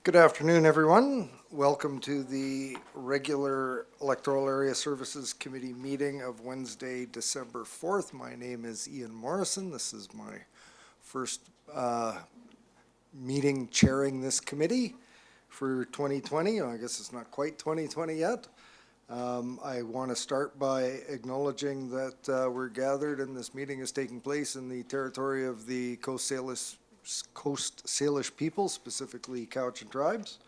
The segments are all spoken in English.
Good afternoon, everyone. Welcome to the regular Electoral Area Services Committee meeting of Wednesday, December 4th. My name is Ian Morrison. This is my first meeting chairing this committee for 2020. I guess it's not quite 2020 yet. I want to start by acknowledging that we're gathered and this meeting is taking place in the territory of the Coast Salish people, specifically Cowichan tribes.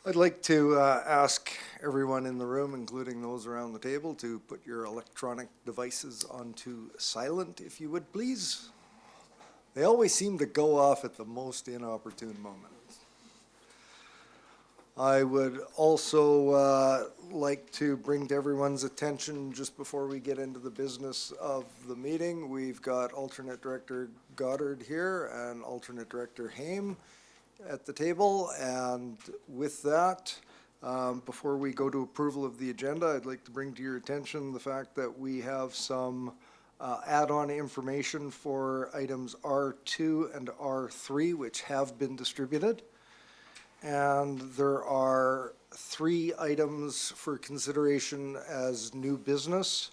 I'd like to ask everyone in the room, including those around the table, to put your electronic devices onto silent, if you would, please. They always seem to go off at the most inopportune moment. I would also like to bring to everyone's attention, just before we get into the business of the meeting, we've got Alternate Director Goddard here and Alternate Director Haim at the table. And with that, before we go to approval of the agenda, I'd like to bring to your attention the fact that we have some add-on information for items R2 and R3, which have been distributed. And there are 3 items for consideration as new business.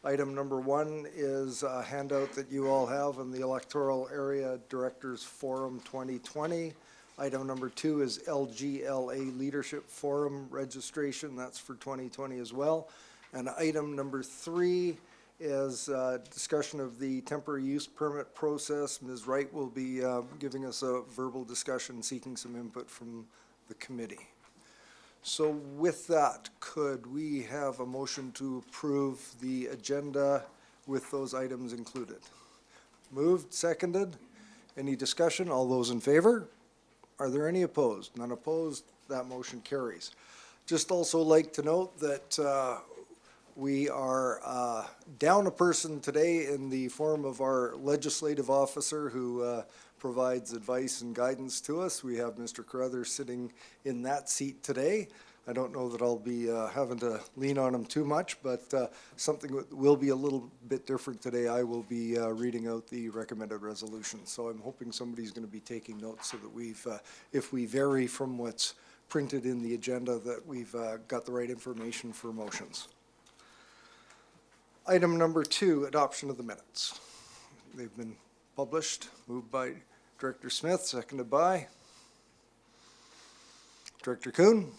Item number 1 is a handout that you all have on the Electoral Area Directors Forum 2020. Item number 2 is LGLA Leadership Forum registration. That's for 2020 as well. And item number 3 is discussion of the temporary use permit process. Ms. Wright will be giving us a verbal discussion, seeking some input from the committee. So with that, could we have a motion to approve the agenda with those items included? Moved, seconded. Any discussion? All those in favor? Are there any opposed? None opposed. That motion carries. Just also like to note that we are down a person today in the form of our legislative officer who provides advice and guidance to us. We have Mr. Carruthers sitting in that seat today. I don't know that I'll be having to lean on him too much, but something that will be a little bit different today. I will be reading out the recommended resolution. So I'm hoping somebody's going to be taking notes so that we've, if we vary from what's printed in the agenda, that we've got the right information for motions. Item number 2, adoption of the minutes. They've been published, moved by Director Smith, seconded by Director Kuhn.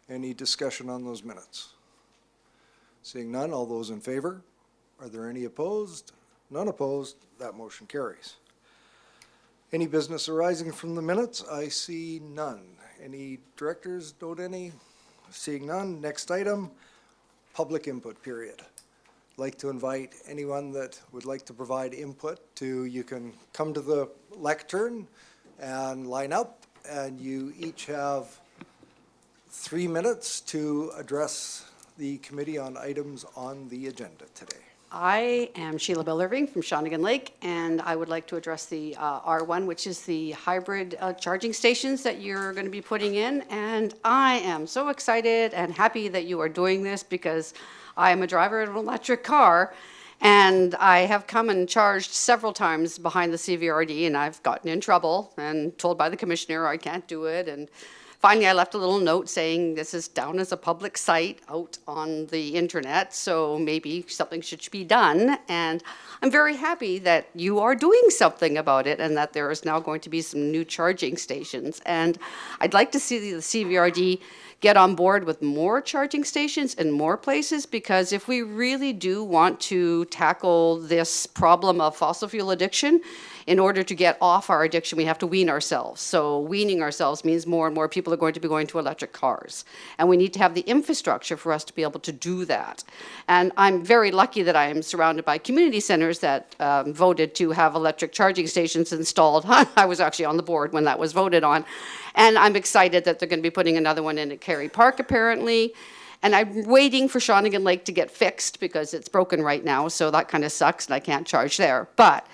Any discussion on those minutes? Seeing none, all those in favor? Are there any opposed? None opposed. That motion carries. Any business arising from the minutes? I see none. Any directors note any? Seeing none. Next item, public input period. I'd like to invite anyone that would like to provide input to, you can come to the lectern and line up, and you each have 3 minutes to address the committee on items on the agenda today. I am Sheila Bellerving from Shawnigan Lake, and I would like to address the R1, which is the hybrid charging stations that you're going to be putting in. And I am so excited and happy that you are doing this, because I am a driver of an electric car, and I have come and charged several times behind the CVRD, and I've gotten in trouble and told by the commissioner I can't do it. And finally, I left a little note saying this is down as a public site out on the internet, so maybe something should be done. And I'm very happy that you are doing something about it, and that there is now going to be some new charging stations. And I'd like to see the CVRD get on board with more charging stations in more places, because if we really do want to tackle this problem of fossil fuel addiction, in order to get off our addiction, we have to wean ourselves. So weaning ourselves means more and more people are going to be going to electric cars. And we need to have the infrastructure for us to be able to do that. And I'm very lucky that I am surrounded by community centers that voted to have electric charging stations installed. I was actually on the board when that was voted on. And I'm excited that they're going to be putting another one in at Carey Park, apparently. And I'm waiting for Shawnigan Lake to get fixed, because it's broken right now, so that kind of sucks, and I can't charge there. But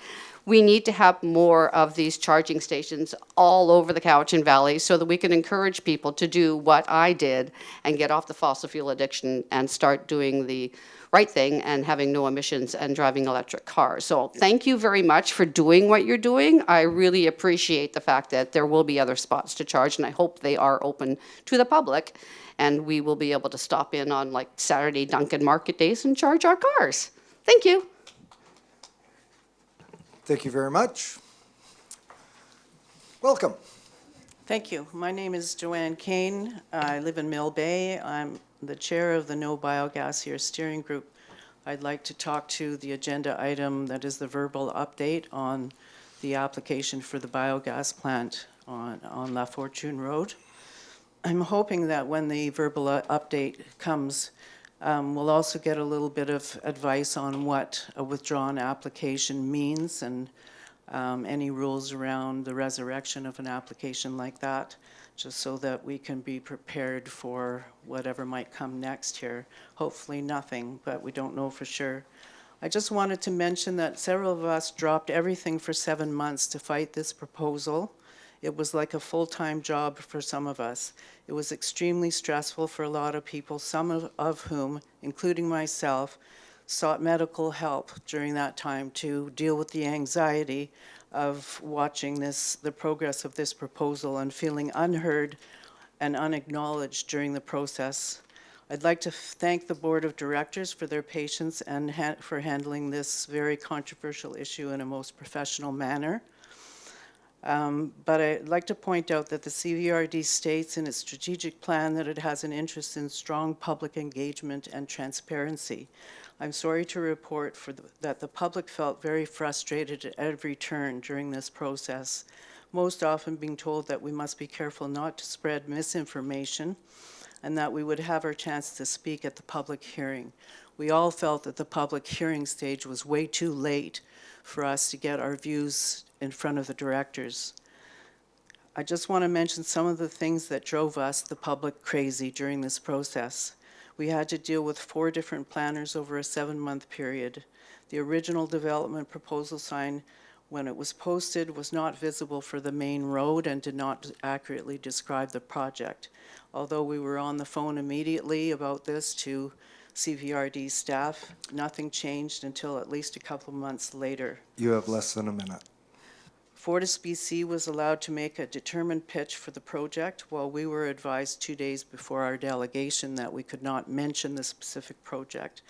we need to have more of these charging stations all over the Cowichan Valley, so that we can encourage people to do what I did and get off the fossil fuel addiction and start doing the right thing and having no emissions and driving electric cars. So thank you very much for doing what you're doing. I really appreciate the fact that there will be other spots to charge, and I hope they are open to the public, and we will be able to stop in on like Saturday Dunkin' market days and charge our cars. Thank you. Thank you very much. Welcome. Thank you. My name is Joanne Kane. I live in Mill Bay. I'm the chair of the No Biogas Here Steering Group. I'd like to talk to the agenda item that is the verbal update on the application for the biogas plant on La Fortune Road. I'm hoping that when the verbal update comes, we'll also get a little bit of advice on what a withdrawn application means and any rules around the resurrection of an application like that, just so that we can be prepared for whatever might come next here. Hopefully nothing, but we don't know for sure. I just wanted to mention that several of us dropped everything for 7 months to fight this proposal. It was like a full-time job for some of us. It was extremely stressful for a lot of people, some of whom, including myself, sought medical help during that time to deal with the anxiety of watching the progress of this proposal and feeling unheard and unacknowledged during the process. I'd like to thank the Board of Directors for their patience and for handling this very controversial issue in a most professional manner. But I'd like to point out that the CVRD states in its strategic plan that it has an interest in strong public engagement and transparency. I'm sorry to report that the public felt very frustrated at every turn during this process, most often being told that we must be careful not to spread misinformation and that we would have our chance to speak at the public hearing. We all felt that the public hearing stage was way too late for us to get our views in front of the directors. I just want to mention some of the things that drove us, the public, crazy during this process. We had to deal with 4 different planners over a 7-month period. The original development proposal sign, when it was posted, was not visible for the main road and did not accurately describe the project. Although we were on the phone immediately about this to CVRD staff, nothing changed until at least a couple months later. You have less than a minute. FortisBC was allowed to make a determined pitch for the project, while we were advised 2 days before our delegation that we could not mention the specific project.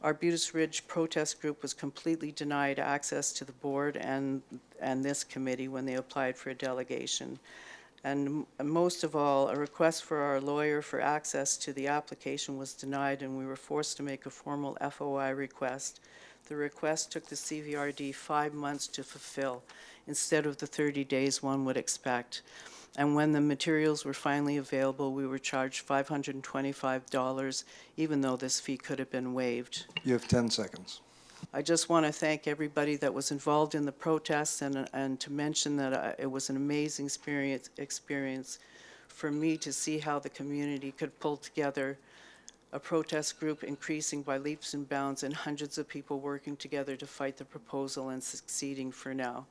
Arbutus Ridge protest group was completely denied access to the board and this committee when they applied for a delegation. And most of all, a request for our lawyer for access to the application was denied, and we were forced to make a formal FOI request. The request took the CVRD 5 months to fulfill, instead of the 30 days one would expect. And when the materials were finally available, we were charged $525, even though this fee could have been waived. You have 10 seconds. I just want to thank everybody that was involved in the protests and to mention that it was an amazing experience for me to see how the community could pull together a protest group increasing by leaps and bounds and hundreds of people working together to fight the proposal and succeeding for now.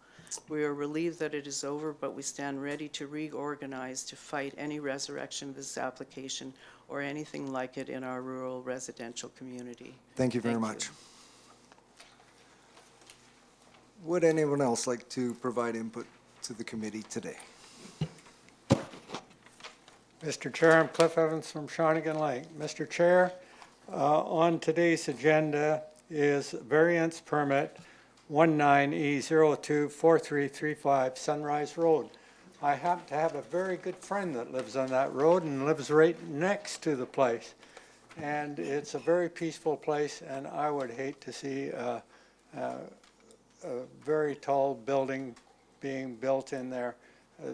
We are relieved that it is over, but we stand ready to reorganize to fight any resurrection of this application or anything like it in our rural residential community. Thank you very much. Would anyone else like to provide input to the committee today? Mr. Chair, I'm Cliff Evans from Shawnigan Lake. Mr. Chair, on today's agenda is variance permit 19E024335 Sunrise Road. I happen to have a very good friend that lives on that road and lives right next to the place. And it's a very peaceful place, and I would hate to see a very tall building being built in there.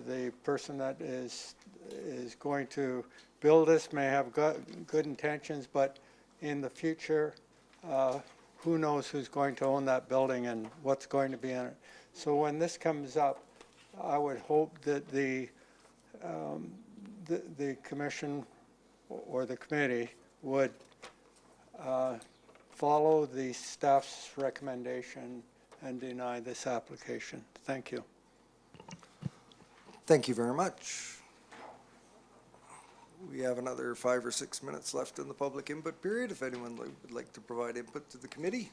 The person that is going to build this may have good intentions, but in the future, who knows who's going to own that building and what's going to be in it. So when this comes up, I would hope that the commission or the committee would follow the staff's recommendation and deny this application. Thank you. Thank you very much. We have another 5 or 6 minutes left in the public input period, if anyone would like to provide input to the committee.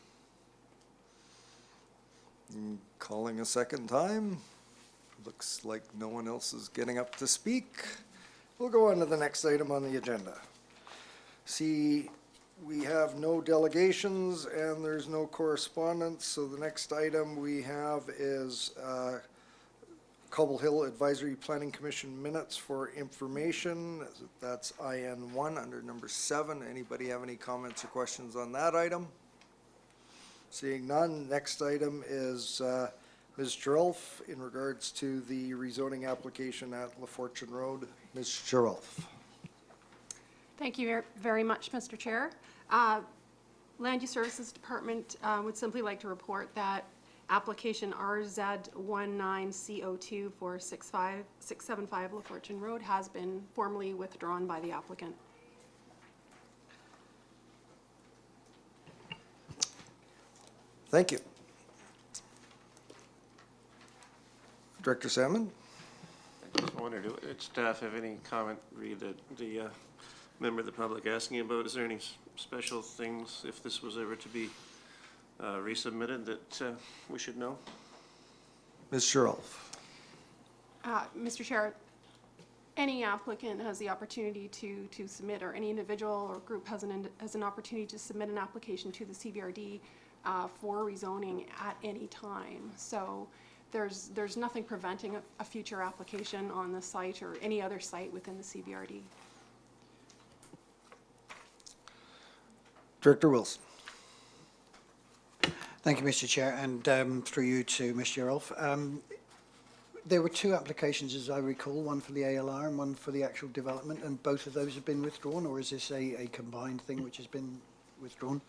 Calling a second time. Looks like no one else is getting up to speak. We'll go on to the next item on the agenda. See, we have no delegations and there's no correspondence, so the next item we have is Cobble Hill Advisory Planning Commission minutes for information. That's IN 1 under number 7. Anybody have any comments or questions on that item? Seeing none, next item is Ms. Gerolf in regards to the rezoning application at La Fortune Road. Ms. Gerolf. Thank you very much, Mr. Chair. Land Use Services Department would simply like to report that application RZ19CO2 for 675 La Fortune Road has been formally withdrawn by the applicant. Thank you. Director Salmon? I just wondered, did staff have any comment, read the member of the public asking about? Is there any special things, if this was ever to be resubmitted, that we should know? Ms. Gerolf. Mr. Chair, any applicant has the opportunity to submit, or any individual or group has an opportunity to submit an application to the CBRD for rezoning at any time. So there's nothing preventing a future application on the site or any other site within the CBRD. Director Wilson. Thank you, Mr. Chair, and through you to Ms. Gerolf. There were 2 applications, as I recall, one for the ALR and one for the actual development, and both of those have been withdrawn, or is this a combined thing which has been withdrawn?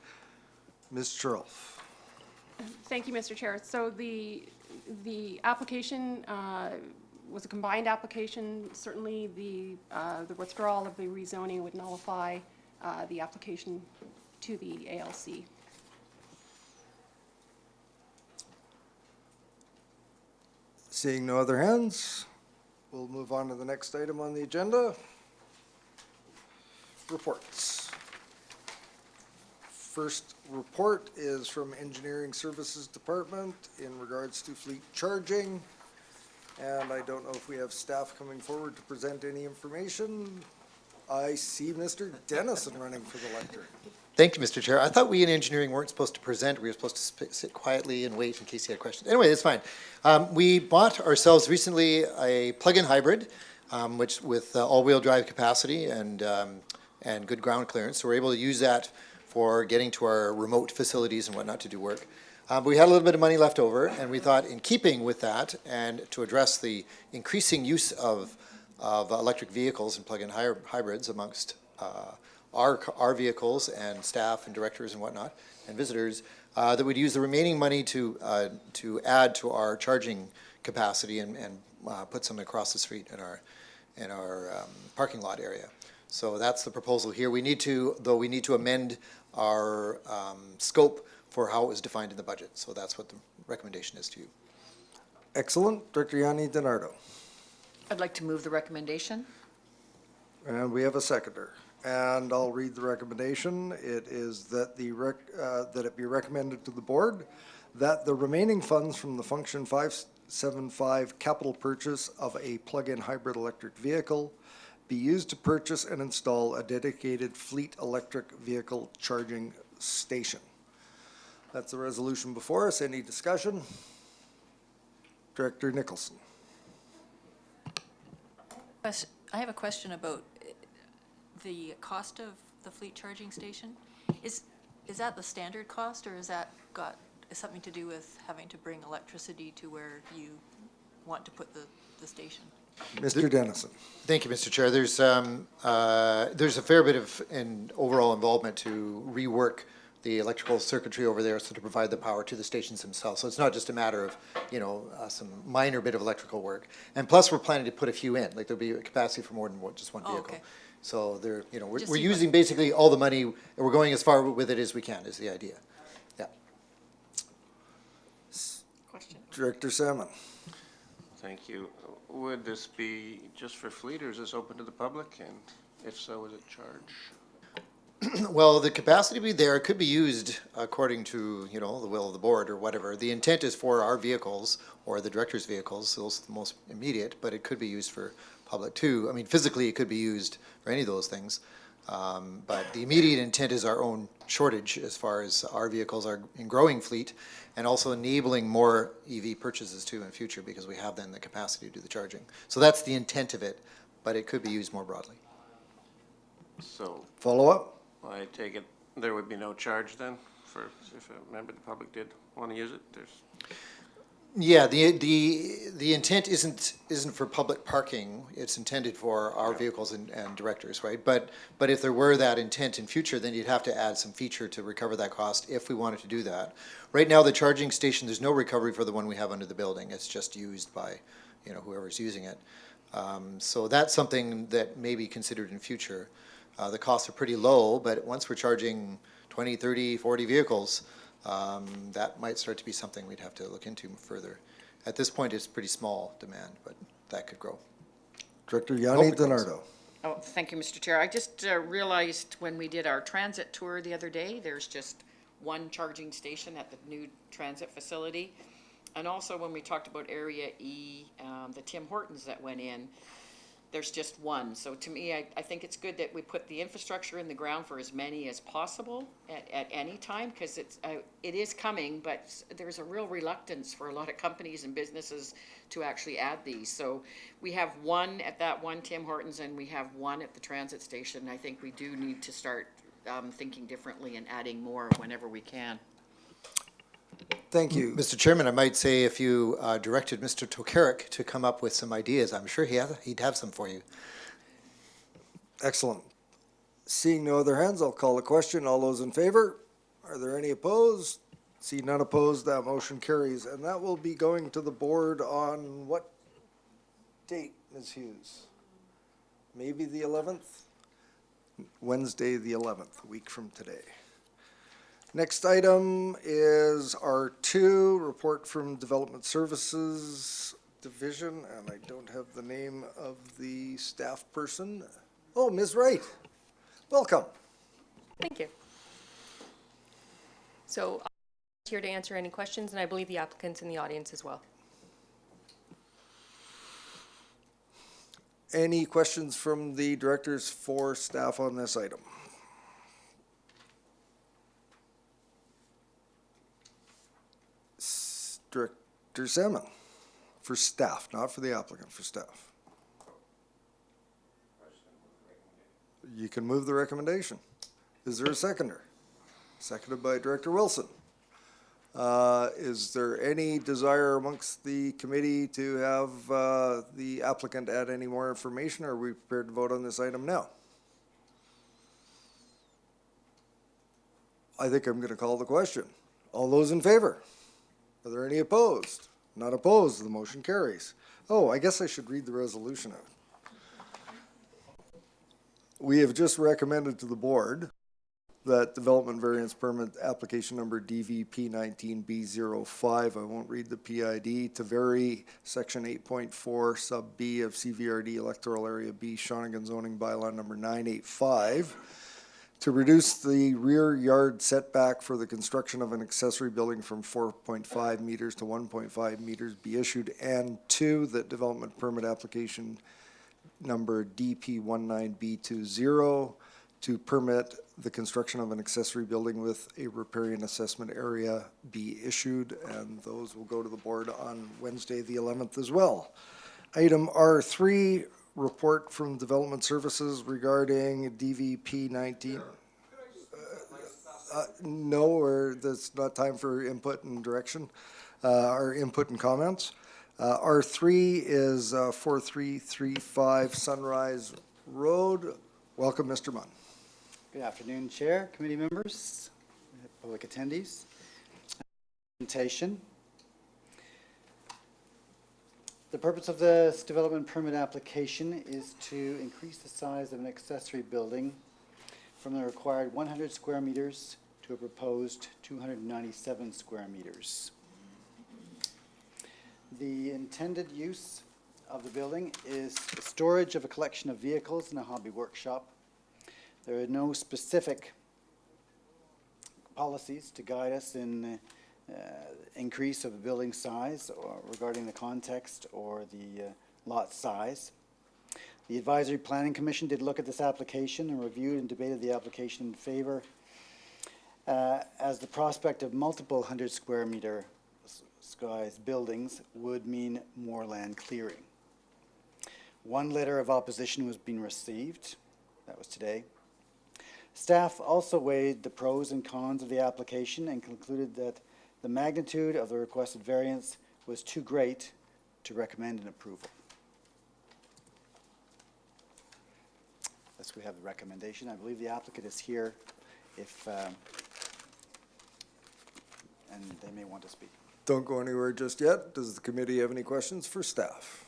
Ms. Gerolf. Thank you, Mr. Chair. So the application was a combined application. Certainly, the withdrawal of the rezoning would nullify the application to the ALC. Seeing no other hands, we'll move on to the next item on the agenda. Reports. First report is from Engineering Services Department in regards to fleet charging. And I don't know if we have staff coming forward to present any information. I see Mr. Dennison running for the lectern. Thank you, Mr. Chair. I thought we in engineering weren't supposed to present. We were supposed to sit quietly and wait in case you had questions. Anyway, that's fine. We bought ourselves recently a plug-in hybrid, which with all-wheel drive capacity and good ground clearance. So we're able to use that for getting to our remote facilities and whatnot to do work. But we had a little bit of money left over, and we thought in keeping with that and to address the increasing use of electric vehicles and plug-in hybrids amongst our vehicles and staff and directors and whatnot and visitors, that we'd use the remaining money to add to our charging capacity and put some across the street in our parking lot area. So that's the proposal here. We need to amend our scope for how it was defined in the budget. So that's what the recommendation is to you. Excellent. Director Yanni DiNardo. I'd like to move the recommendation. And we have a seconder. And I'll read the recommendation. It is that that it be recommended to the board that the remaining funds from the Function 575 capital purchase of a plug-in hybrid electric vehicle be used to purchase and install a dedicated fleet electric vehicle charging station. That's the resolution before us. Any discussion? Director Nicholson. I have a question about the cost of the fleet charging station. Is that the standard cost, or is that got something to do with having to bring electricity to where you want to put the station? Mr. Dennison. Thank you, Mr. Chair. There's a fair bit of overall involvement to rework the electrical circuitry over there, so to provide the power to the stations themselves. So it's not just a matter of, some minor bit of electrical work. And plus, we're planning to put a few in. Like there'll be a capacity for more than just one vehicle. Okay. So there, we're Just using basically all the money, and we're going as far with it as we can. Is the idea? Yeah. Question. Director Salmon. Thank you. Would this be just for fleet, or is this open to the public? And If so, is it charge? Well, the capacity be there, it could be used according to, the will of the board or whatever. The intent is for our vehicles or the director's vehicles, those are the most immediate, but it could be used for public too. I mean, physically, it could be used for any of those things. But the immediate intent is our own shortage as far as our vehicles are in growing fleet and also enabling more EV purchases too in future because we have then the capacity to do the charging. So that's the intent of it, but it could be used more broadly. So Follow up? I take it there would be no charge then for, if a member of the public did want to use it? Yeah, the intent isn't for public parking. It's intended for our vehicles and directors, right? But if there were that intent in future, then you'd have to add some feature to recover that cost if we wanted to do that. Right now, the charging station, there's no recovery for the one we have under the building. It's just used by, whoever's using it. So that's something that may be considered in future. The costs are pretty low, but once we're charging 20, 30, 40 vehicles, that might start to be something we'd have to look into further. At this point, it's pretty small demand, but that could grow. Director Hope Yanni it grows. DiNardo. Oh, thank you, Mr. Chair. I just realized when we did our transit tour the other day, there's just one charging station at the new transit facility. And also when we talked about Area E, the Tim Hortons that went in, there's just one. So to me, I think it's good that we put the infrastructure in the ground for as many as possible at any time, because it is coming, but there's a real reluctance for a lot of companies and businesses to actually add these. So we have one at that one Tim Hortons and we have one at the transit station. I think we do need to start thinking differently and adding more whenever we can. Thank you. Mr. Chairman, I might say if you directed Mr. Tokarik to come up with some ideas, I'm sure he'd have some for you. Excellent. Seeing no other hands, I'll call the question. All those in favor? Are there any opposed? See none opposed, that motion carries. And that will be going to the board on what date, Ms. Hughes? Maybe the 11th? Wednesday, the 11th, a week from today. Next item is R2, report from Development Services Division, and I don't have the name of the staff person. Oh, Ms. Wright, welcome. Thank you. So I'm here to answer any questions, and I believe the applicant's in the audience as well. Any questions from the directors for staff on this item? Director Salmon, for staff, not for the applicant, for staff. You can move the recommendation. Is there a seconder? Seconded by Director Wilson. Is there any desire amongst the committee to have the applicant add any more information? Or are we prepared to vote on this item now? I think I'm going to call the question. All those in favor? Are there any opposed? Not opposed, the motion carries. Oh, I guess I should read the resolution out. We have just recommended to the board that development variance permit application number DVP 19B05, I won't read the PID, to vary section 8.4 sub B of CVRD Electoral Area B Shawnigan zoning bylaw number 985 to reduce the rear yard setback for the construction of an accessory building from 4.5 meters to 1.5 meters be issued, and two, that development permit application number DP19B20 to permit the construction of an accessory building with a riparian assessment area be issued, and those will go to the board on Wednesday, the 11th as well. Item R3, report from Development Services regarding DVP 19. No, or that's not time for input and direction, or input and comments. R3 is 4335 Sunrise Road. Welcome, Mr. Munn. Good afternoon, Chair, committee members, public attendees. Presentation. The purpose of this development permit application is to increase the size of an accessory building from the required 100 square meters to a proposed 297 square meters. The intended use of the building is storage of a collection of vehicles in a hobby workshop. There are no specific policies to guide us in increase of a building size or regarding the context or the lot size. The Advisory Planning Commission did look at this application and reviewed and debated the application in favor as the prospect of multiple 100 square meter size buildings would mean more land clearing. One letter of opposition was being received. That was today. Staff also weighed the pros and cons of the application and concluded that the magnitude of the requested variance was too great to recommend an approval. Thus, we have the recommendation. I believe the applicant is here if, and they may want to speak. Don't go anywhere just yet. Does the committee have any questions for staff?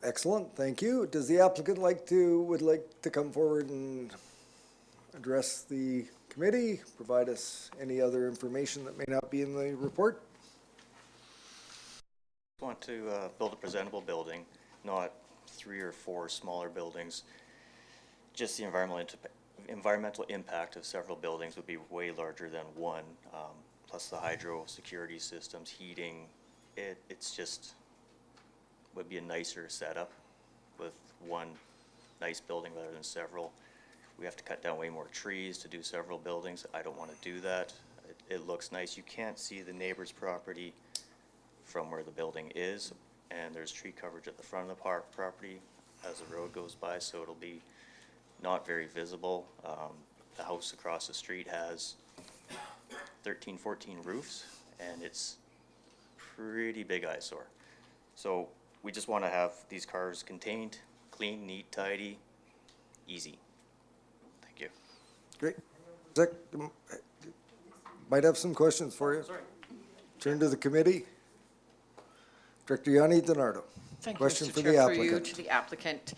Excellent, thank you. Does the applicant would like to come forward and address the committee, provide us any other information that may not be in the report? Want to build a presentable building, not 3 or 4 smaller buildings. Just the environmental impact of several buildings would be way larger than one, plus the hydro security systems, heating. It's just would be a nicer setup with one nice building rather than several. We have to cut down way more trees to do several buildings. I don't want to do that. It looks nice. You can't see the neighbor's property from where the building is, and there's tree coverage at the front of the property as the road goes by, so it'll be not very visible. The house across the street has 13, 14 roofs, and it's pretty big eyesore. So we just want to have these cars contained, clean, neat, tidy, easy. Thank you. Great. Zach, might have some questions for you. Turn to the committee. Director Yanni DiNardo. Thank you, Question Mr. for Chair, the for you, applicant. to the applicant.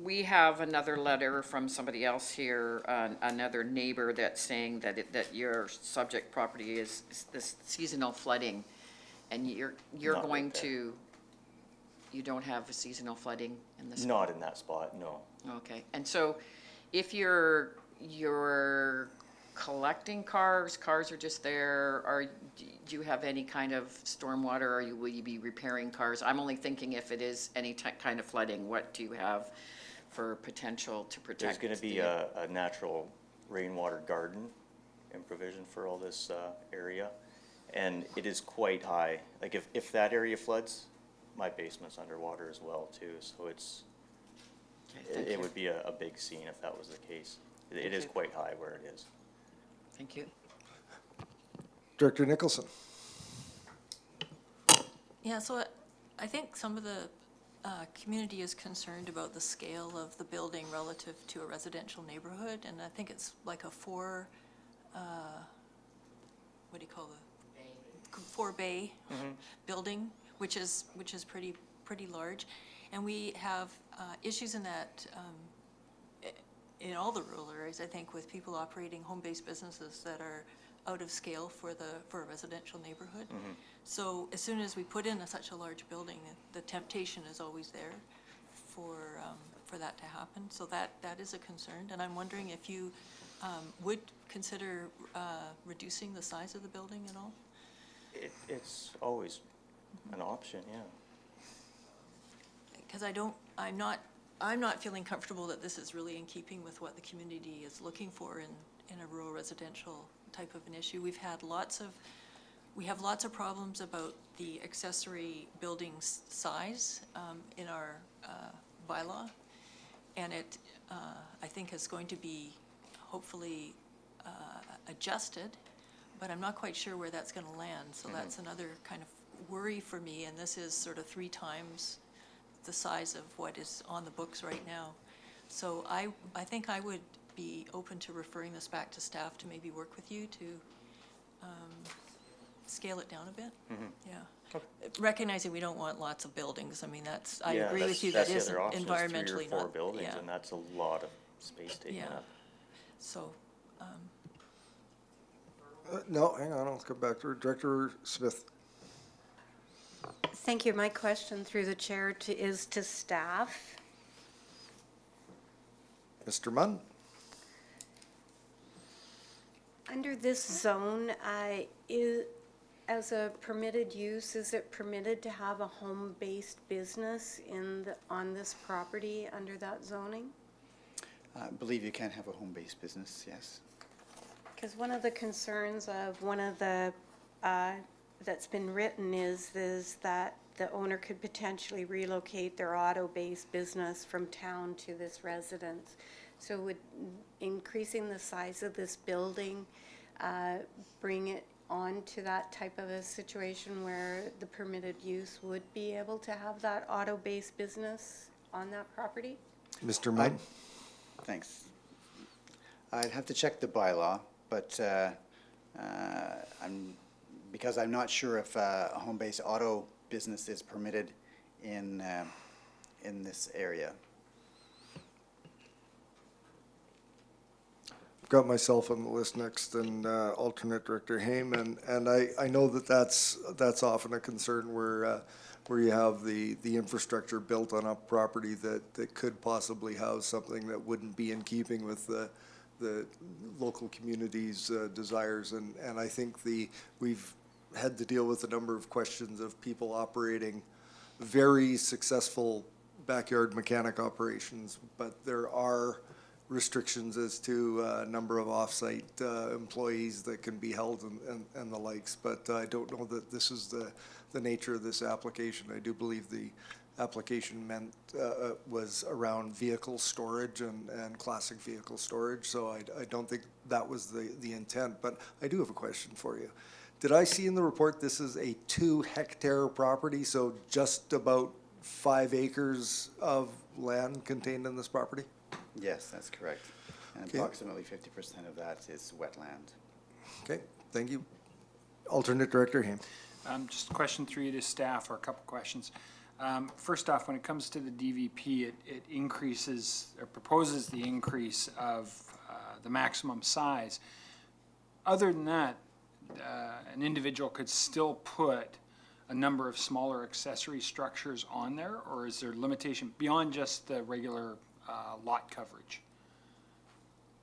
We have another letter from somebody else here, another neighbor that's saying that your subject property is this seasonal flooding, and you're Not going right there. to, you don't have a seasonal flooding in this? Not in that spot, no. Okay, and so if you're collecting cars are just there, do you have any kind of stormwater, or will you be repairing cars? I'm only thinking if it is any kind of flooding, what do you have for potential to protect? There's going to be a natural rainwater garden in provision for all this area, and it is quite high. Like if that area floods, my basement's underwater as well too, so it's it would be a big scene if that was the case. It is quite high where it is. Thank you. Director Nicholson. Yeah, so I think some of the community is concerned about the scale of the building relative to a residential neighborhood, and I think it's like a what do you call the? 4-bay building, which is pretty large, and we have issues in that in all the rural areas, I think, with people operating home-based businesses that are out of scale for a residential neighborhood. So as soon as we put in such a large building, the temptation is always there for that to happen. So that is a concern, and I'm wondering if you would consider reducing the size of the building at all? It's always an option, yeah. Because I'm not feeling comfortable that this is really in keeping with what the community is looking for in a rural residential type of an issue. We have lots of problems about the accessory building size in our bylaw, and it I think is going to be hopefully adjusted, but I'm not quite sure where that's going to land. So that's another kind of worry for me, and this is sort of 3 times the size of what is on the books right now. So I think I would be open to referring this back to staff to maybe work with you to scale it down a bit. Yeah. Okay. Recognizing we don't want lots of buildings. I mean, I Yeah, agree with you, that's that the is other option, is 3 environmentally or 4 not, buildings, yeah. and that's a lot of space taken Yeah. up. So, No, hang on, I'll come back to her. Director Smith. Thank you. My question through the chair is to staff. Mr. Munn? Under this zone, as a permitted use, is it permitted to have a home-based business on this property under that zoning? I believe you can have a home-based business, yes. Because one of the concerns of one of the, that's been written is that the owner could potentially relocate their auto-based business from town to this residence. So would increasing the size of this building bring it on to that type of a situation where the permitted use would be able to have that auto-based business on that property? Mr. Munn? Thanks. I'd have to check the bylaw, but because I'm not sure if a home-based auto business is permitted in this area. Got myself on the list next, and alternate director Haim, and I know that's often a concern where you have the infrastructure built on a property that could possibly house something that wouldn't be in keeping with the local community's desires, and I think we've had to deal with a number of questions of people operating very successful backyard mechanic operations, but there are restrictions as to number of off-site employees that can be held and the likes, but I don't know that this is the nature of this application. I do believe the application was around vehicle storage and classic vehicle storage, so I don't think that was the intent, but I do have a question for you. Did I see in the report this is a 2-hectare property, so just about 5 acres of land contained in this property? Yes, that's correct. And Okay. approximately 50% of that is wetland. Okay, thank you. Alternate Director Haim. Just a question through you to staff, or a couple questions. First off, when it comes to the DVP, it increases, or proposes the increase of the maximum size. Other than that, an individual could still put a number of smaller accessory structures on there, or is there limitation beyond just the regular lot coverage?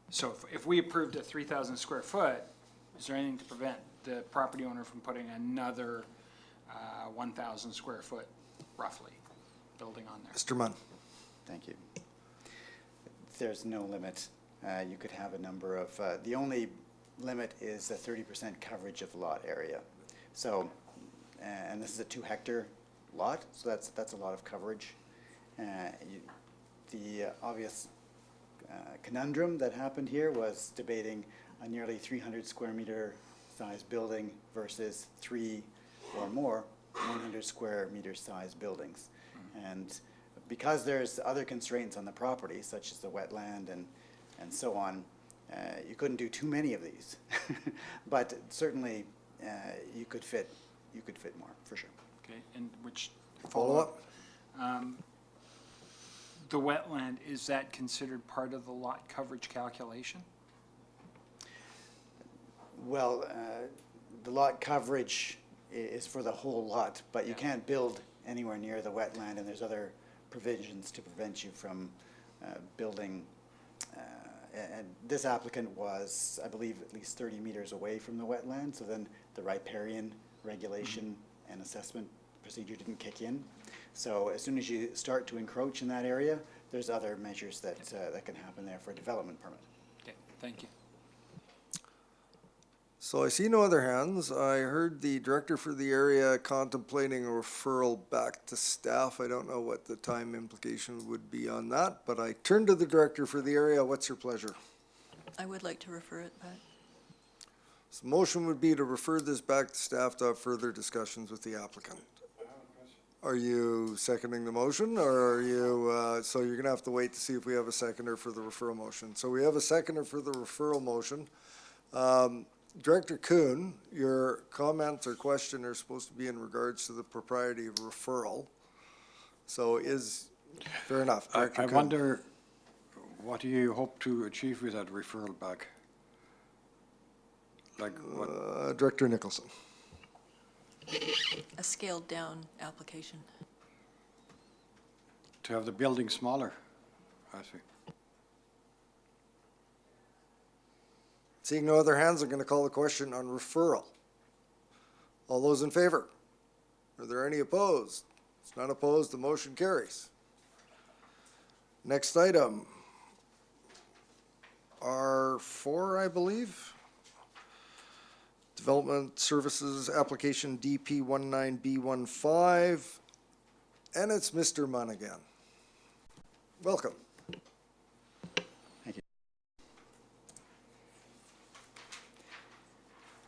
So if we approved a 3,000 square foot, is there anything to prevent the property owner from putting another 1,000 square foot, roughly, building on there? Mr. Munn. Thank you. There's no limit. You could have a number of, the only limit is the 30% coverage of lot area. So, and this is a 2-hectare lot, so that's a lot of coverage. The obvious conundrum that happened here was debating a nearly 300 square meter size building versus 3 or more 100 square meter size buildings. And because there's other constraints on the property, such as the wetland and so on, you couldn't do too many of these. But certainly you could fit more, for sure. Okay, and which Follow-up? The wetland, is that considered part of the lot coverage calculation? Well, the lot coverage is for the whole lot, but you can't build anywhere near the wetland, and there's other provisions to prevent you from building. And this applicant was, I believe, at least 30 meters away from the wetland, so then the riparian regulation and assessment procedure didn't kick in. So as soon as you start to encroach in that area, there's other measures that can happen there for a development permit. Okay, thank you. So I see no other hands. I heard the director for the area contemplating a referral back to staff. I don't know what the time implication would be on that, but I turn to the director for the area. What's your pleasure? I would like to refer it back. So the motion would be to refer this back to staff to have further discussions with the applicant. Are you seconding the motion, or are you, so you're gonna have to wait to see if we have a seconder for the referral motion. So we have a seconder for the referral motion. Director Kuhn, your comments or question are supposed to be in regards to the propriety of referral. So fair enough, Director I Kuhn. wonder, what do you hope to achieve with that referral back? Like what? Director Nicholson. A scaled-down application. To have the building smaller, I see. Seeing no other hands, I'm going to call the question on referral. All those in favor? Are there any opposed? It's not opposed, the motion carries. Next item, R4, I believe. Development Services Application DP19B15, and it's Mr. Munn again. Welcome. Thank you.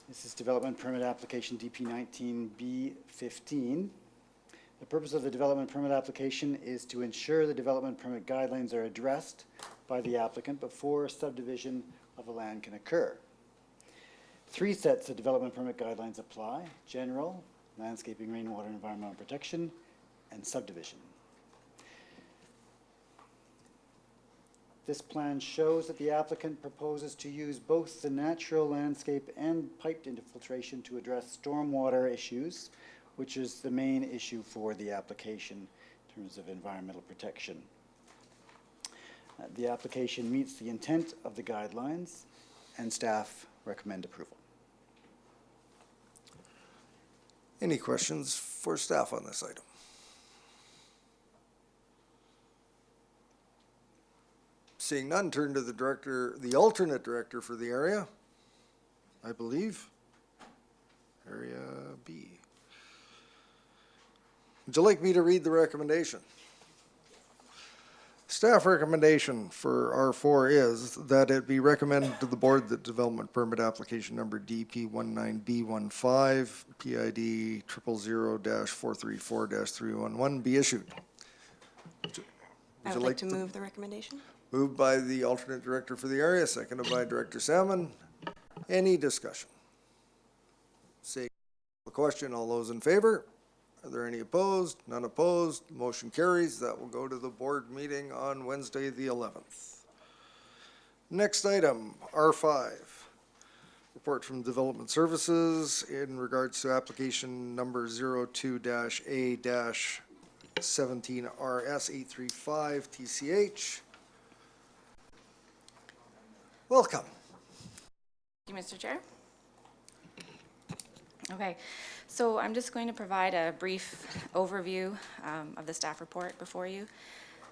This is Development Permit Application DP19B15. The purpose of the development permit application is to ensure the development permit guidelines are addressed by the applicant before subdivision of the land can occur. 3 sets of development permit guidelines apply: general, landscaping, rainwater, and environmental protection, and subdivision. This plan shows that the applicant proposes to use both the natural landscape and piped infiltration to address stormwater issues, which is the main issue for the application in terms of environmental protection. The application meets the intent of the guidelines, and staff recommend approval. Any questions for staff on this item? Seeing none, turn to the director, the alternate director for the area, I believe. Area B. Would you like me to read the recommendation? Staff recommendation for R4 is that it be recommended to the board that development permit application number DP19B15, PID 000-434-311 be issued. I would like to move the recommendation. Moved by the alternate director for the area, seconded by Director Salmon. Any discussion? Seeing the question, all those in favor? Are there any opposed? None opposed. Motion carries. That will go to the board meeting on Wednesday, the 11th. Next item, R5. Report from Development Services in regards to application number 02-A-17RS835 TCH. Welcome. Thank you, Mr. Chair. Okay, so I'm just going to provide a brief overview of the staff report before you,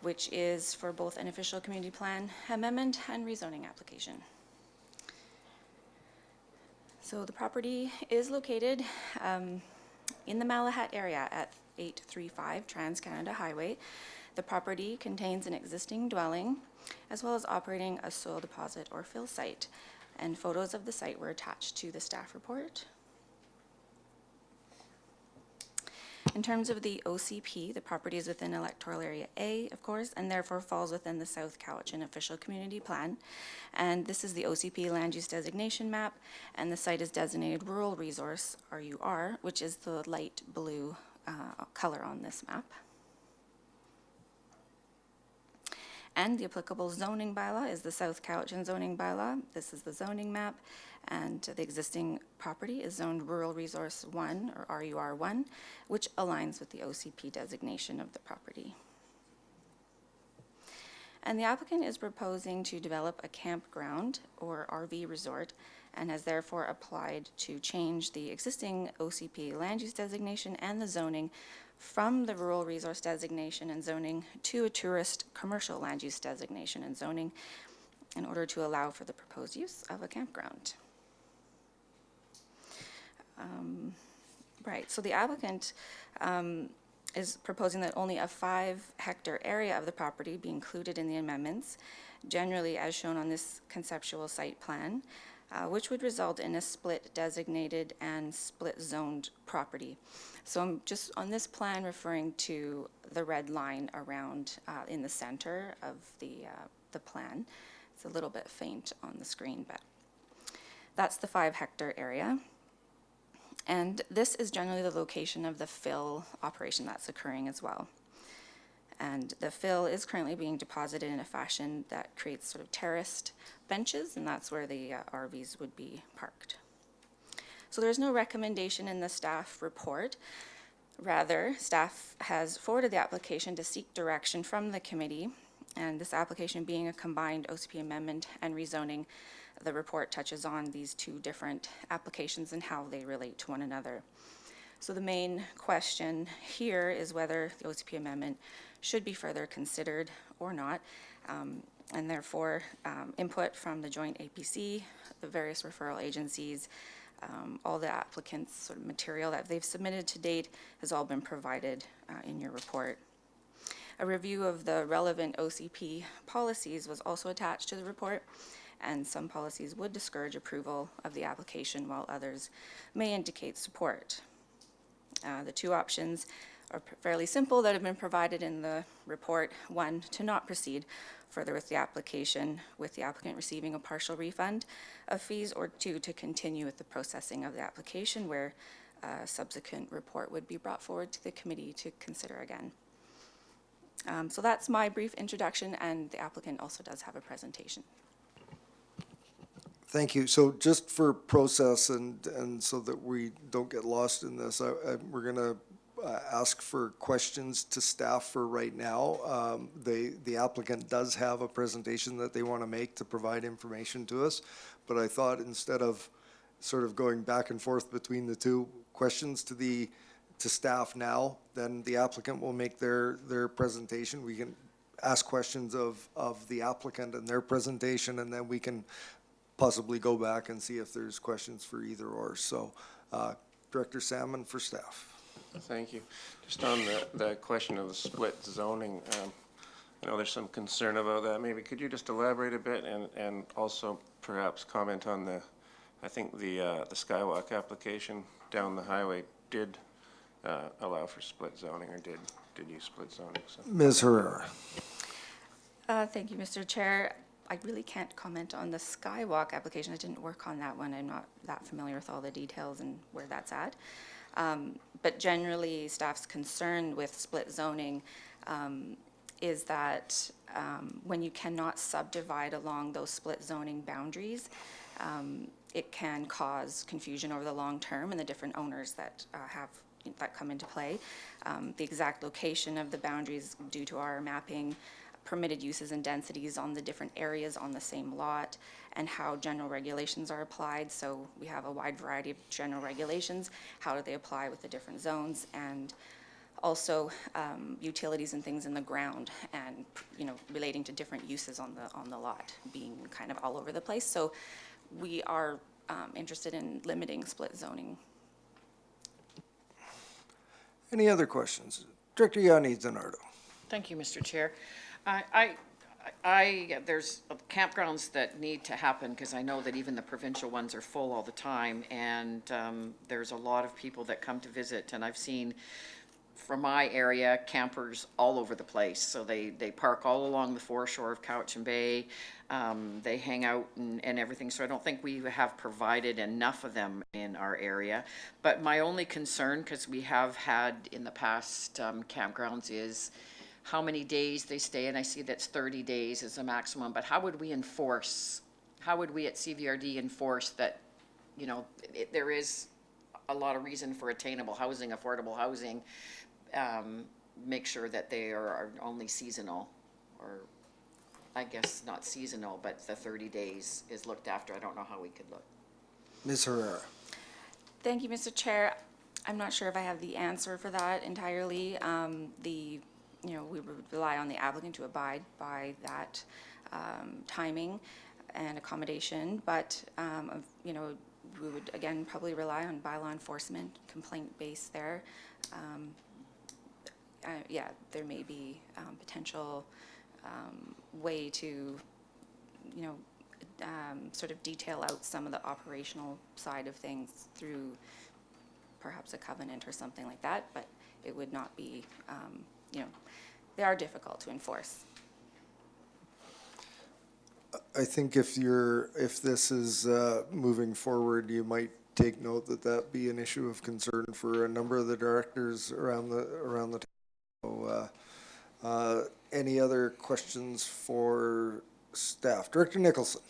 which is for both an official community plan amendment and rezoning application. So the property is located in the Malahat area at 835 Trans-Canada Highway. The property contains an existing dwelling as well as operating a soil deposit or fill site, and photos of the site were attached to the staff report. In terms of the OCP, the property is within Electoral Area A, of course, and therefore falls within the South Cowichan Official Community Plan. And this is the OCP Land Use Designation Map, and the site is designated Rural Resource, RUR, which is the light blue color on this map. And the applicable zoning bylaw is the South Cowichan zoning bylaw. This is the zoning map, and the existing property is zoned Rural Resource 1, or RUR1, which aligns with the OCP designation of the property. And the applicant is proposing to develop a campground or RV resort, and has therefore applied to change the existing OCP land use designation and the zoning from the rural resource designation and zoning to a tourist commercial land use designation and zoning in order to allow for the proposed use of a campground. Right, so the applicant is proposing that only a 5-hectare area of the property be included in the amendments, generally as shown on this conceptual site plan, which would result in a split designated and split zoned property. So I'm just on this plan referring to the red line around in the center of the plan. It's a little bit faint on the screen, but that's the 5-hectare area. And this is generally the location of the fill operation that's occurring as well. And the fill is currently being deposited in a fashion that creates sort of terraced benches, and that's where the RVs would be parked. So there's no recommendation in the staff report. Rather, staff has forwarded the application to seek direction from the committee, and this application being a combined OCP amendment and rezoning, the report touches on these two different applications and how they relate to one another. So the main question here is whether the OCP amendment should be further considered or not, and therefore input from the joint APC, the various referral agencies, all the applicants' sort of material that they've submitted to date has all been provided in your report. A review of the relevant OCP policies was also attached to the report, and some policies would discourage approval of the application while others may indicate support. The two options are fairly simple that have been provided in the report. One, to not proceed further with the application, with the applicant receiving a partial refund of fees, or two, to continue with the processing of the application where a subsequent report would be brought forward to the committee to consider again. So that's my brief introduction, and the applicant also does have a presentation. Thank you. So just for process and so that we don't get lost in this, we're going to ask for questions to staff for right now. The applicant does have a presentation that they want to make to provide information to us, but I thought instead of sort of going back and forth between the two questions to staff now, then the applicant will make their presentation. We can ask questions of the applicant and their presentation, and then we can possibly go back and see if there's questions for either or. So Director Salmon for staff. Thank you. Just on the question of the split zoning, I know there's some concern about that. Maybe could you just elaborate a bit and also perhaps comment on I think the Skywalk application down the highway did allow for split zoning, or did use split zoning? So. Ms. Herrera. Thank you, Mr. Chair. I really can't comment on the Skywalk application. I didn't work on that one. I'm not that familiar with all the details and where that's at. But generally, staff's concern with split zoning is that when you cannot subdivide along those split zoning boundaries, it can cause confusion over the long term and the different owners that that come into play. The exact location of the boundaries due to our mapping, permitted uses and densities on the different areas on the same lot, and how general regulations are applied. So we have a wide variety of general regulations. How do they apply with the different zones? And also utilities and things in the ground, and relating to different uses on the lot being kind of all over the place. So we are interested in limiting split zoning. Any other questions? Director Yanni Zanardo. Thank you, Mr. Chair. There's campgrounds that need to happen, because I know that even the provincial ones are full all the time, and there's a lot of people that come to visit, and I've seen from my area campers all over the place. So they park all along the foreshore of Cowichan Bay. They hang out and everything. So I don't think we have provided enough of them in our area. But my only concern, because we have had in the past campgrounds, is how many days they stay, and I see that's 30 days is the maximum, but how would we at CVRD enforce that, there is a lot of reason for attainable housing, affordable housing, make sure that they are only seasonal, or I guess not seasonal, but the 30 days is looked after. I don't know how we could look. Ms. Herrera. Thank you, Mr. Chair. I'm not sure if I have the answer for that entirely. We would rely on the applicant to abide by that timing and accommodation, but we would again probably rely on bylaw enforcement, complaint base there. There may be potential way to sort of detail out some of the operational side of things through perhaps a covenant or something like that, but it would not be they are difficult to enforce. I think if this is moving forward, you might take note that be an issue of concern for a number of the directors around the table. So, any other questions for staff? Director Nicholson.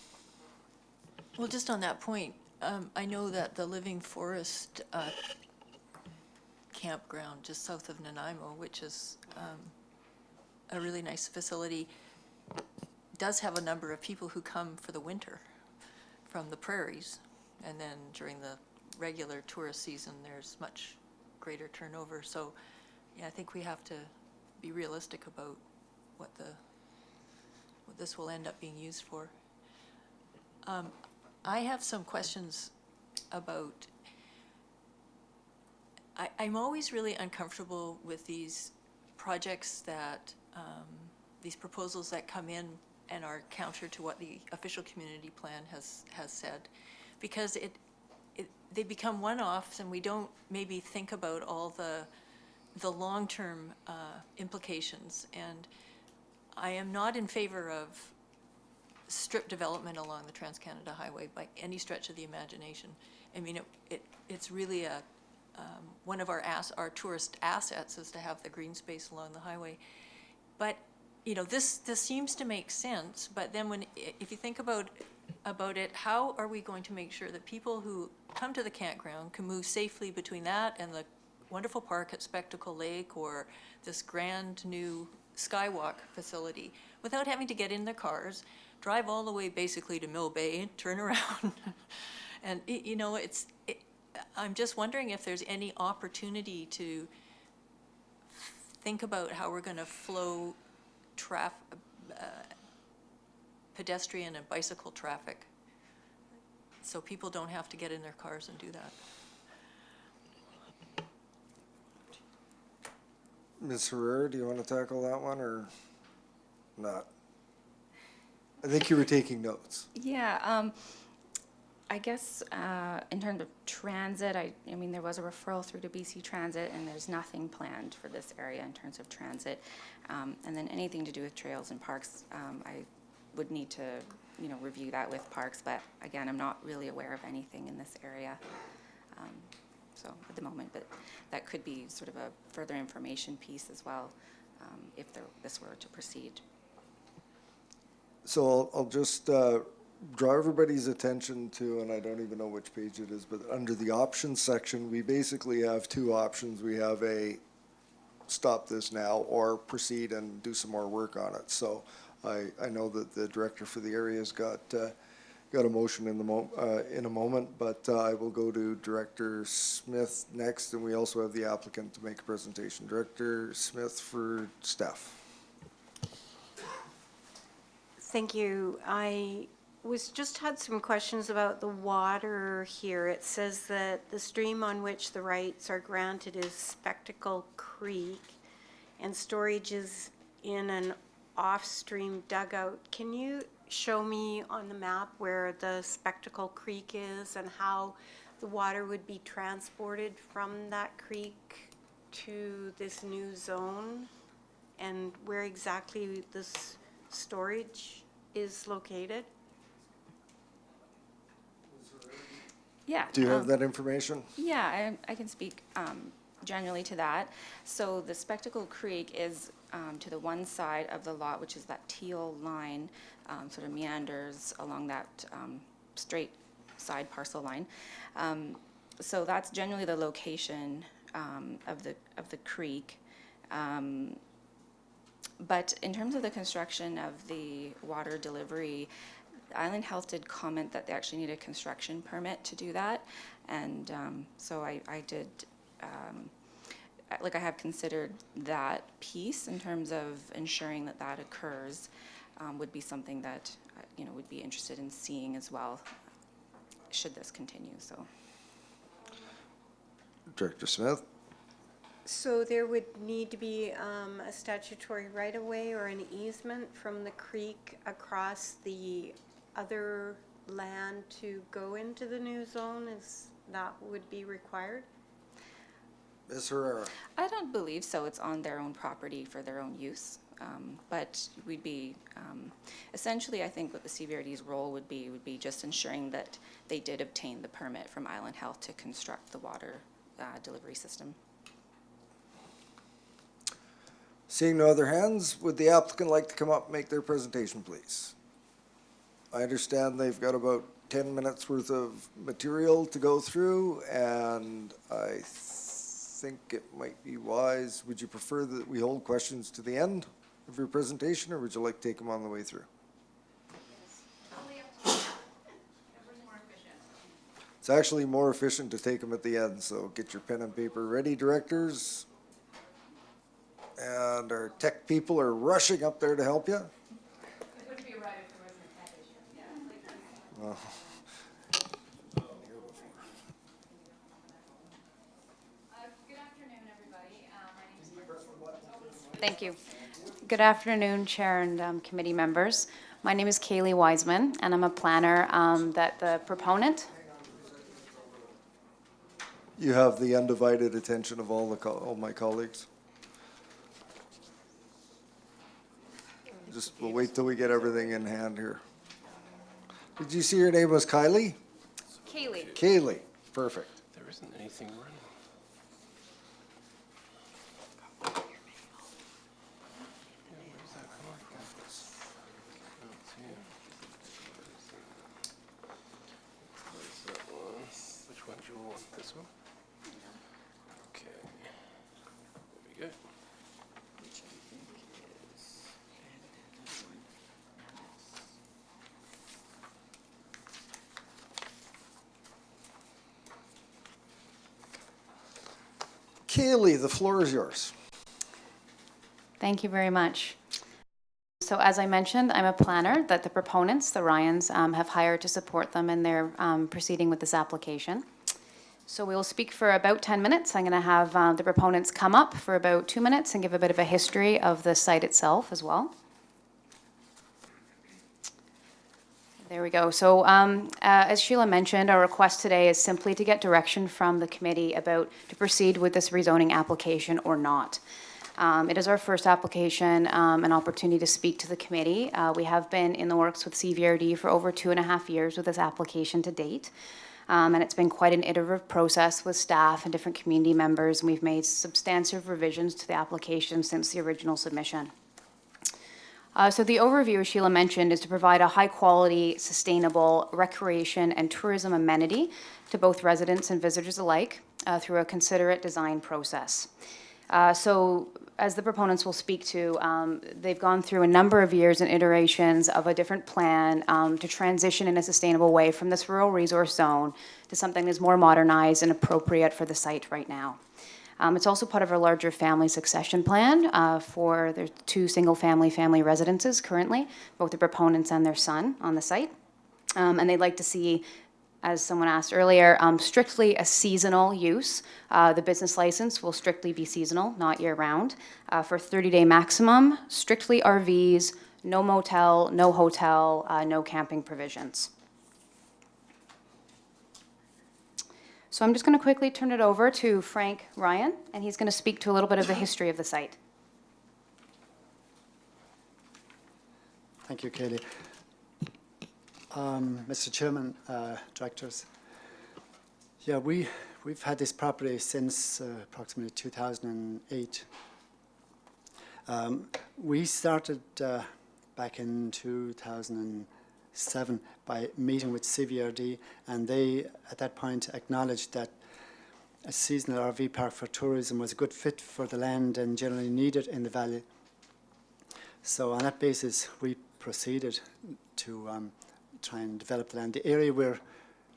Well, just on that point, I know that the Living Forest campground just south of Nanaimo, which is a really nice facility, does have a number of people who come for the winter from the prairies. And then during the regular tourist season, there's much greater turnover. So, yeah, I think we have to be realistic about what this will end up being used for. I have some questions about, I'm always really uncomfortable with these projects that, these proposals that come in and are counter to what the official community plan has said, because they become one-offs and we don't maybe think about all the long-term implications. And I am not in favor of strip development along the Trans-Canada Highway by any stretch of the imagination. I mean, it's really one of our tourist assets is to have the green space along the highway. But, you know, this seems to make sense, but then if you think about it, how are we going to make sure that people who come to the campground can move safely between that and the wonderful park at Spectacle Lake or this grand new Skywalk facility without having to get in their cars, drive all the way basically to Mill Bay, turn around? And, you know, I'm just wondering if there's any opportunity to think about how we're going to flow pedestrian and bicycle traffic so people don't have to get in their cars and do that. Ms. Herrera, do you want to tackle that one or not? I think you were taking notes. Yeah, I guess in terms of transit, I mean, there was a referral through to BC Transit, and there's nothing planned for this area in terms of transit. And then anything to do with trails and parks, I would need to, you know, review that with parks. But again, I'm not really aware of anything in this area. So at the moment, but that could be sort of a further information piece as well, if this were to proceed. So I'll just draw everybody's attention to, and I don't even know which page it is, but under the options section, we basically have two options. We have a stop this now or proceed and do some more work on it. So I know that the director for the area's got a motion in a moment, but I will go to Director Smith next, and we also have the applicant to make a presentation. Director Smith for staff. Thank you. I had some questions about the water here. It says that the stream on which the rights are granted is Spectacle Creek, and storage is in an off-stream dugout. Can you show me on the map where the Spectacle Creek is and how the water would be transported from that creek to this new zone, and where exactly this storage is located? Yeah. Do you have that information? Yeah, I can speak generally to that. So the Spectacle Creek is to the one side of the lot, which is that teal line, sort of meanders along that straight side parcel line. So that's generally the location of the creek. But in terms of the construction of the water delivery, Island Health did comment that they actually need a construction permit to do that. And so I did, I have considered that piece in terms of ensuring that that occurs, would be something that, you know, would be interested in seeing as well, should this continue, so. Director Smith? So there would need to be a statutory right-of-way or an easement from the creek across the other land to go into the new zone? Is that would be required? Ms. Herrera? I don't believe so. It's on their own property for their own use. But we'd be, essentially, I think what the CVRD's role would be just ensuring that they did obtain the permit from Island Health to construct the water delivery system. Seeing no other hands, would the applicant like to come up and make their presentation, please? I understand they've got about 10 minutes worth of material to go through, and I think it might be wise, would you prefer that we hold questions to the end of your presentation, or would you like to take them on the way through? It's actually more efficient to take them at the end, so get your pen and paper ready, directors. And our tech people are rushing up there to help you. Well, Thank you. Good afternoon, Chair and committee members. My name is Kaylee Wiseman, and I'm a planner that the proponent. you have the undivided attention of all my colleagues. Just we'll wait till we get everything in hand here. Did you see your name was Kylie? Kaylee. Kaylee, perfect. There isn't anything running. Which one do you want? This one? Okay. There we go. Kaylee, the floor is yours. Thank you very much. So as I mentioned, I'm a planner that the proponents, the Ryans, have hired to support them in their proceeding with this application. So we will speak for about 10 minutes. I'm going to have the proponents come up for about 2 minutes and give a bit of a history of the site itself as well. There we go. So as Sheila mentioned, our request today is simply to get direction from the committee about to proceed with this rezoning application or not. It is our first application, an opportunity to speak to the committee. We have been in the works with CVRD for over 2.5 years with this application to date. And it's been quite an iterative process with staff and different community members, and we've made substantive revisions to the application since the original submission. So the overview, as Sheila mentioned, is to provide a high-quality, sustainable recreation and tourism amenity to both residents and visitors alike through a considerate design process. So as the proponents will speak to, they've gone through a number of years and iterations of a different plan to transition in a sustainable way from this rural resource zone to something that's more modernized and appropriate for the site right now. It's also part of our larger family succession plan for their 2 single-family residences currently, both the proponents and their son on the site. And they'd like to see, as someone asked earlier, strictly a seasonal use. The business license will strictly be seasonal, not year-round. For 30-day maximum, strictly RVs, no motel, no hotel, no camping provisions. So I'm just going to quickly turn it over to Frank Ryan, and he's going to speak to a little bit of the history of the site. Thank you, Kaylee. Mr. Chairman, directors, yeah, we've had this property since approximately 2008. We started back in 2007 by meeting with CVRD, and they at that point acknowledged that a seasonal RV park for tourism was a good fit for the land and generally needed in the valley. So on that basis, we proceeded to try and develop the land. The area we're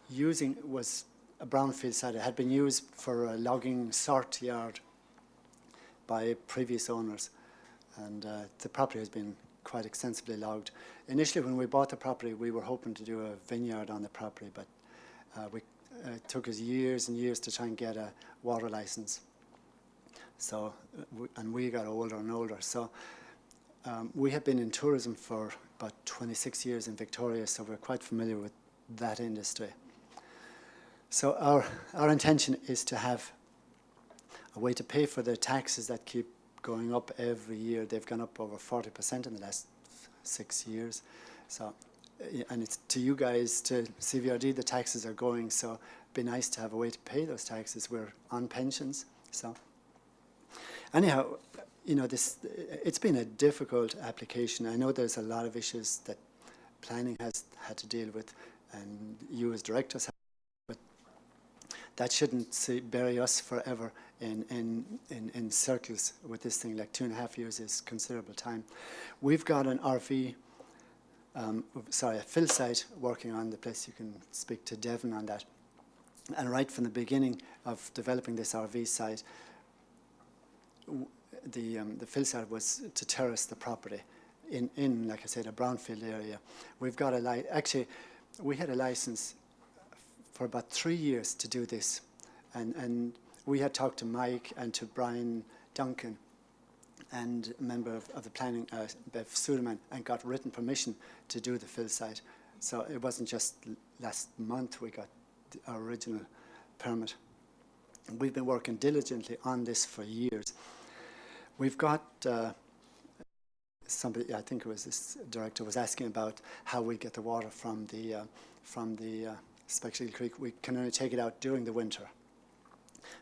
using was a brownfield site. It had been used for a logging sort yard by previous owners, and the property has been quite extensively logged. Initially, when we bought the property, we were hoping to do a vineyard on the property, but it took us years and years to try and get a water license. So, and we got older and older. So we have been in tourism for about 26 years in Victoria, so we're quite familiar with that industry. So our intention is to have a way to pay for the taxes that keep going up every year. They've gone up over 40% in the last 6 years. So, and it's to you guys, to CVRD, the taxes are going, so it'd be nice to have a way to pay those taxes. We're on pensions, so. Anyhow, you know, it's been a difficult application. I know there's a lot of issues that planning has had to deal with. and you as directors, but that shouldn't bury us forever in circles with this thing. Like 2.5 years is considerable time. We've got an RV, a fill site working on the place. You can speak to Devon on that. And right from the beginning of developing this RV site, the fill site was to terrace the property in like I said, a brownfield area. We've got actually, we had a license for about 3 years to do this. And we had talked to Mike and to Brian Duncan, and a member of the planning, Bev Suderman, and got written permission to do the fill site. So it wasn't just last month we got our original permit. We've been working diligently on this for years. We've got somebody, I think it was this director, was asking about how we get the water from the Spectacle Creek. We can only take it out during the winter.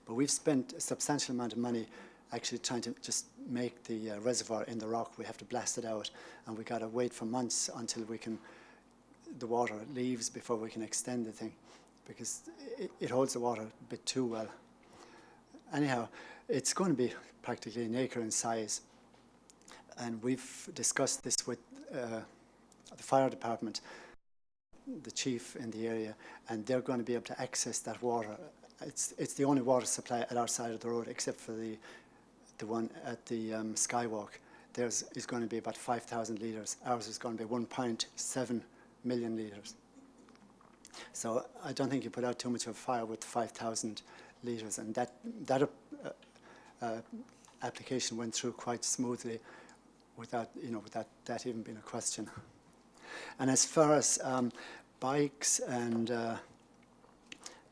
But we've spent a substantial amount of money actually trying to just make the reservoir in the rock. We have to blast it out, and we got to wait for months until the water leaves before we can extend the thing, because it holds the water a bit too well. Anyhow, it's going to be practically an acre in size, and we've discussed this with the fire department, the chief in the area, and they're going to be able to access that water. It's the only water supply at our side of the road, except for the one at the Skywalk. Theirs is going to be about 5,000 litres. Ours is going to be 1.7 million litres. So I don't think you put out too much of a fire with 5,000 litres, and that application went through quite smoothly without that even being a question. And as far as bikes and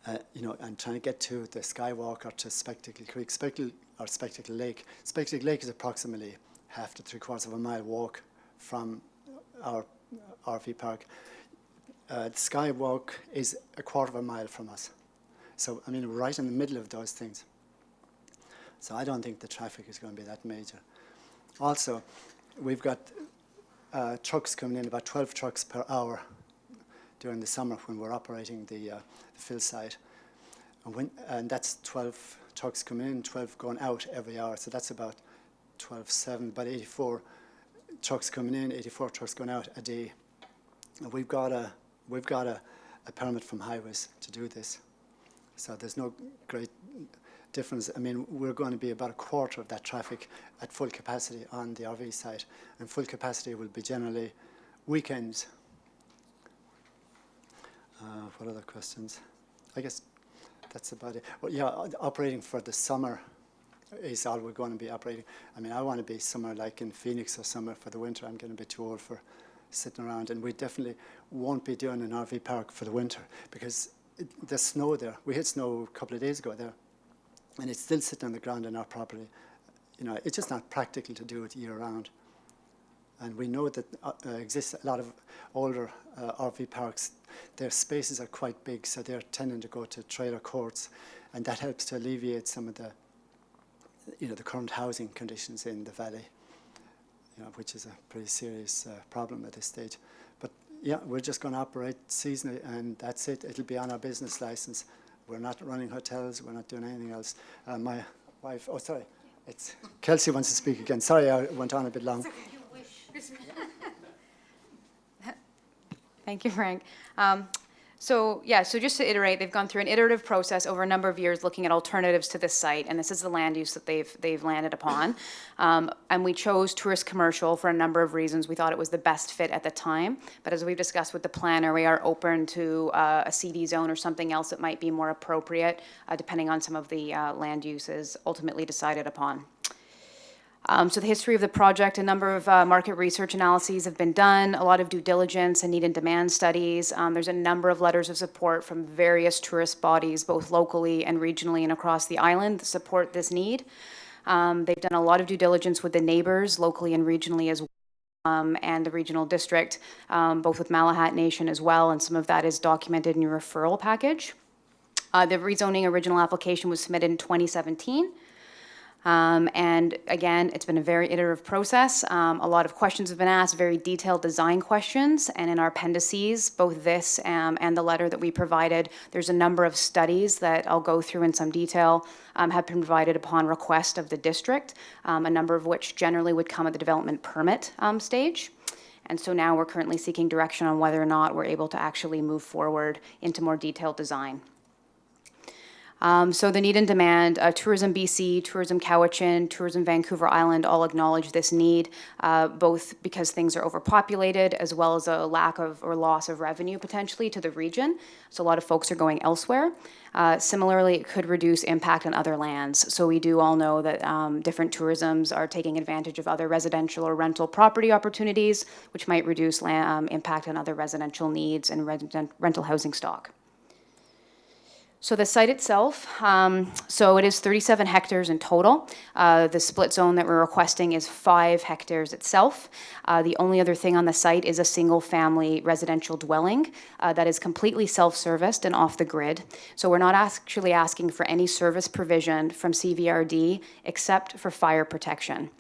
and trying to get to the Skywalk or to Spectacle Creek, Spectacle Lake. Spectacle Lake is approximately half to 3/4 of a mile walk from our RV park. The Skywalk is 1/4 of a mile from us. So, I mean, right in the middle of those things. So I don't think the traffic is going to be that major. Also, we've got trucks coming in, about 12 trucks per hour during the summer when we're operating the fill site. And that's 12 trucks coming in, 12 going out every hour. So that's about 12/7, about 84 trucks coming in, 84 trucks going out a day. And we've got a permit from Highways to do this. So there's no great difference. I mean, we're going to be about 1/4 of that traffic at full capacity on the RV site. And full capacity will be generally weekends. What other questions? I guess that's about it. Well, yeah, operating for the summer is all we're going to be operating. I mean, I want to be somewhere like in Phoenix or somewhere for the winter. I'm getting a bit too old for sitting around. And we definitely won't be doing an RV park for the winter because there's snow there. We had snow a couple of days ago there, and it's still sitting on the ground on our property. It's just not practical to do it year-round. And we know that exists a lot of older RV parks. Their spaces are quite big, so they're tending to go to trailer courts, and that helps to alleviate some of the, the current housing conditions in the valley, which is a pretty serious problem at this stage. But yeah, we're just going to operate seasonally, and that's it. It'll be on our business license. We're not running hotels. We're not doing anything else. My wife, oh sorry, it's Kelsey wants to speak again. Sorry, I went on a bit long. Thank you, Frank. So just to iterate, they've gone through an iterative process over a number of years looking at alternatives to this site, and this is the land use that they've landed upon. And we chose tourist commercial for a number of reasons. We thought it was the best fit at the time, but as we've discussed with the planner, we are open to a CD zone or something else that might be more appropriate, depending on some of the land uses ultimately decided upon. So the history of the project, a number of market research analyses have been done, a lot of due diligence and need and demand studies. There's a number of letters of support from various tourist bodies, both locally and regionally and across the island, that support this need. They've done a lot of due diligence with the neighbors, locally and regionally as well, and the regional district, both with Malahat Nation as well, and some of that is documented in your referral package. The rezoning original application was submitted in 2017. And again, it's been a very iterative process. A lot of questions have been asked, very detailed design questions. And in our appendices, both this and the letter that we provided, there's a number of studies that I'll go through in some detail, have been provided upon request of the district, a number of which generally would come at the development permit stage. And so now we're currently seeking direction on whether or not we're able to actually move forward into more detailed design. So the need and demand, Tourism BC, Tourism Cowichan, Tourism Vancouver Island all acknowledge this need, both because things are overpopulated as well as a lack of or loss of revenue potentially to the region. So a lot of folks are going elsewhere. Similarly, it could reduce impact on other lands. So we do all know that different tourisms are taking advantage of other residential or rental property opportunities, which might reduce impact on other residential needs and rental housing stock. So the site itself, so it is 37 hectares in total. The split zone that we're requesting is 5 hectares itself. The only other thing on the site is a single-family residential dwelling that is completely self-serviced and off the grid. So we're not actually asking for any service provision from CVRD except for fire protection.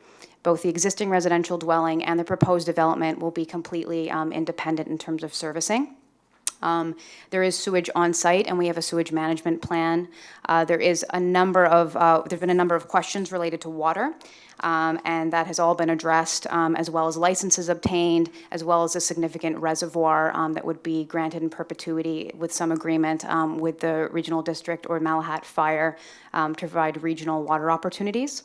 Both the existing residential dwelling and the proposed development will be completely independent in terms of servicing. There is sewage on site, and we have a sewage management plan. There's been a number of questions related to water, and that has all been addressed, as well as licenses obtained, as well as a significant reservoir that would be granted in perpetuity with some agreement with the regional district or Malahat Fire to provide regional water opportunities.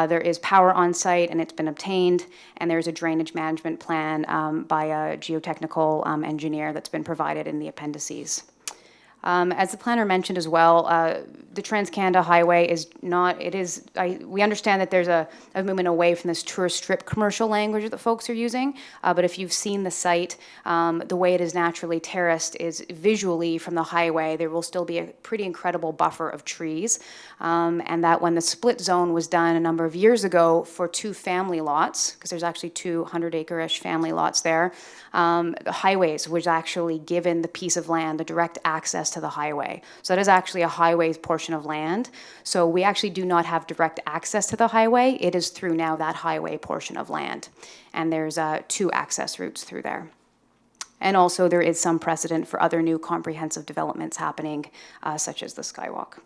There is power on site, and it's been obtained, and there's a drainage management plan by a geotechnical engineer that's been provided in the appendices. As the planner mentioned as well, the Trans-Canada Highway is not, we understand that there's a movement away from this tourist strip commercial language that folks are using, but if you've seen the site, the way it is naturally terraced is visually from the highway, there will still be a pretty incredible buffer of trees, and that when the split zone was done a number of years ago for 2 family lots, because there's actually 2 100-acre-ish family lots there, the highways was actually given the piece of land, the direct access to the highway. So that is actually a highway portion of land. So we actually do not have direct access to the highway. It is through now that highway portion of land. And there's 2 access routes through there. And also there is some precedent for other new comprehensive developments happening, such as the Skywalk.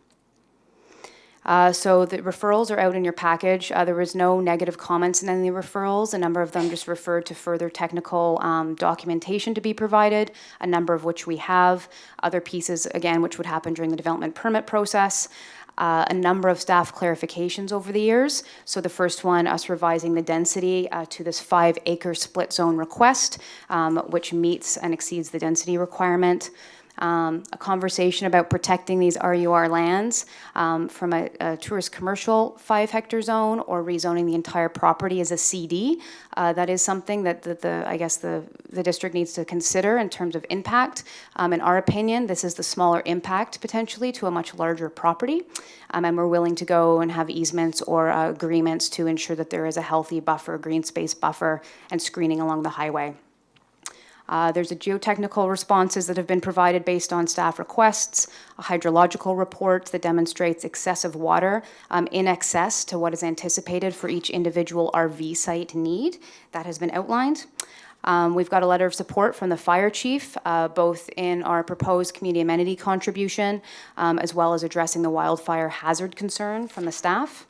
So the referrals are out in your package. There was no negative comments in any of the referrals. A number of them just referred to further technical documentation to be provided, a number of which we have. Other pieces, again, which would happen during the development permit process. A number of staff clarifications over the years. So the first one, us revising the density to this 5-acre split zone request, which meets and exceeds the density requirement. A conversation about protecting these RUR lands from a tourist commercial 5-hectare zone or rezoning the entire property as a CD. That is something that the district needs to consider in terms of impact. In our opinion, this is the smaller impact potentially to a much larger property. And we're willing to go and have easements or agreements to ensure that there is a healthy buffer, green space buffer, and screening along the highway. There's a geotechnical responses that have been provided based on staff requests, a hydrological report that demonstrates excessive water in excess to what is anticipated for each individual RV site need. That has been outlined. We've got a letter of support from the fire chief, both in our proposed community amenity contribution, as well as addressing the wildfire hazard concern from the staff.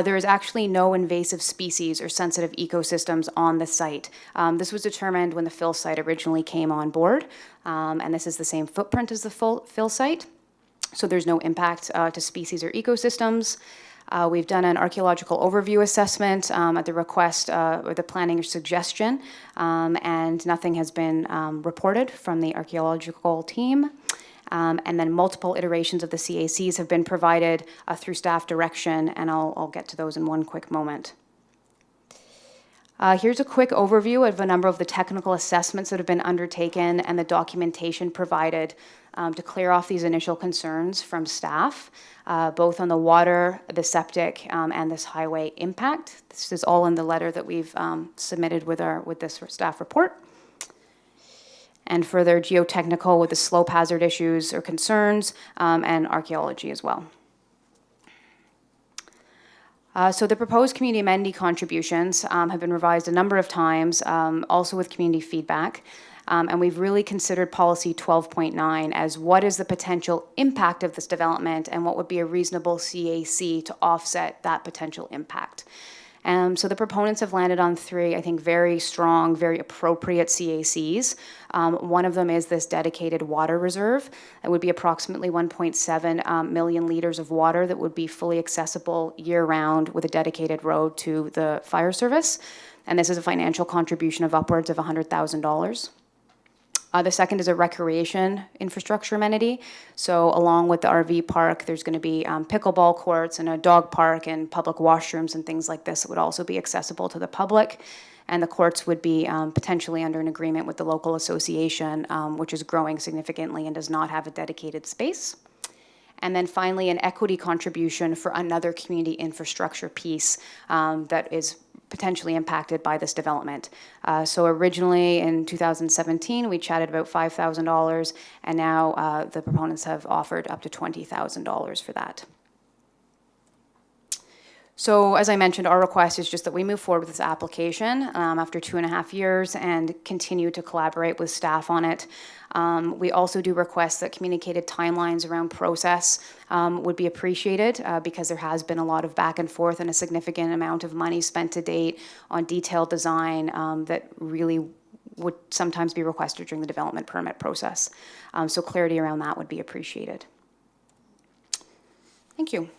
There is actually no invasive species or sensitive ecosystems on the site. This was determined when the fill site originally came on board, and this is the same footprint as the fill site. So there's no impact to species or ecosystems. We've done an archaeological overview assessment at the request or the planning suggestion, and nothing has been reported from the archaeological team. And then multiple iterations of the CACs have been provided through staff direction, and I'll get to those in one quick moment. Here's a quick overview of a number of the technical assessments that have been undertaken and the documentation provided to clear off these initial concerns from staff, both on the water, the septic, and this highway impact. This is all in the letter that we've submitted with this staff report. And further geotechnical with the slope hazard issues or concerns, and archaeology as well. So the proposed community amenity contributions have been revised a number of times, also with community feedback. And we've really considered policy 12.9 as what is the potential impact of this development and what would be a reasonable CAC to offset that potential impact. So the proponents have landed on three, I think, very strong, very appropriate CACs. One of them is this dedicated water reserve. That would be approximately 1.7 million liters of water that would be fully accessible year-round with a dedicated road to the fire service. And this is a financial contribution of upwards of $100,000. The second is a recreation infrastructure amenity. So along with the RV park, there's going to be pickleball courts and a dog park and public washrooms and things like this that would also be accessible to the public. And the courts would be potentially under an agreement with the local association, which is growing significantly and does not have a dedicated space. And then finally, an equity contribution for another community infrastructure piece that is potentially impacted by this development. So originally in 2017, we chatted about $5,000, and now the proponents have offered up to $20,000 for that. So as I mentioned, our request is just that we move forward with this application after 2.5 years and continue to collaborate with staff on it. We also do request that communicated timelines around process would be appreciated because there has been a lot of back and forth and a significant amount of money spent to date on detailed design that really would sometimes be requested during the development permit process. So clarity around that would be appreciated. Thank you.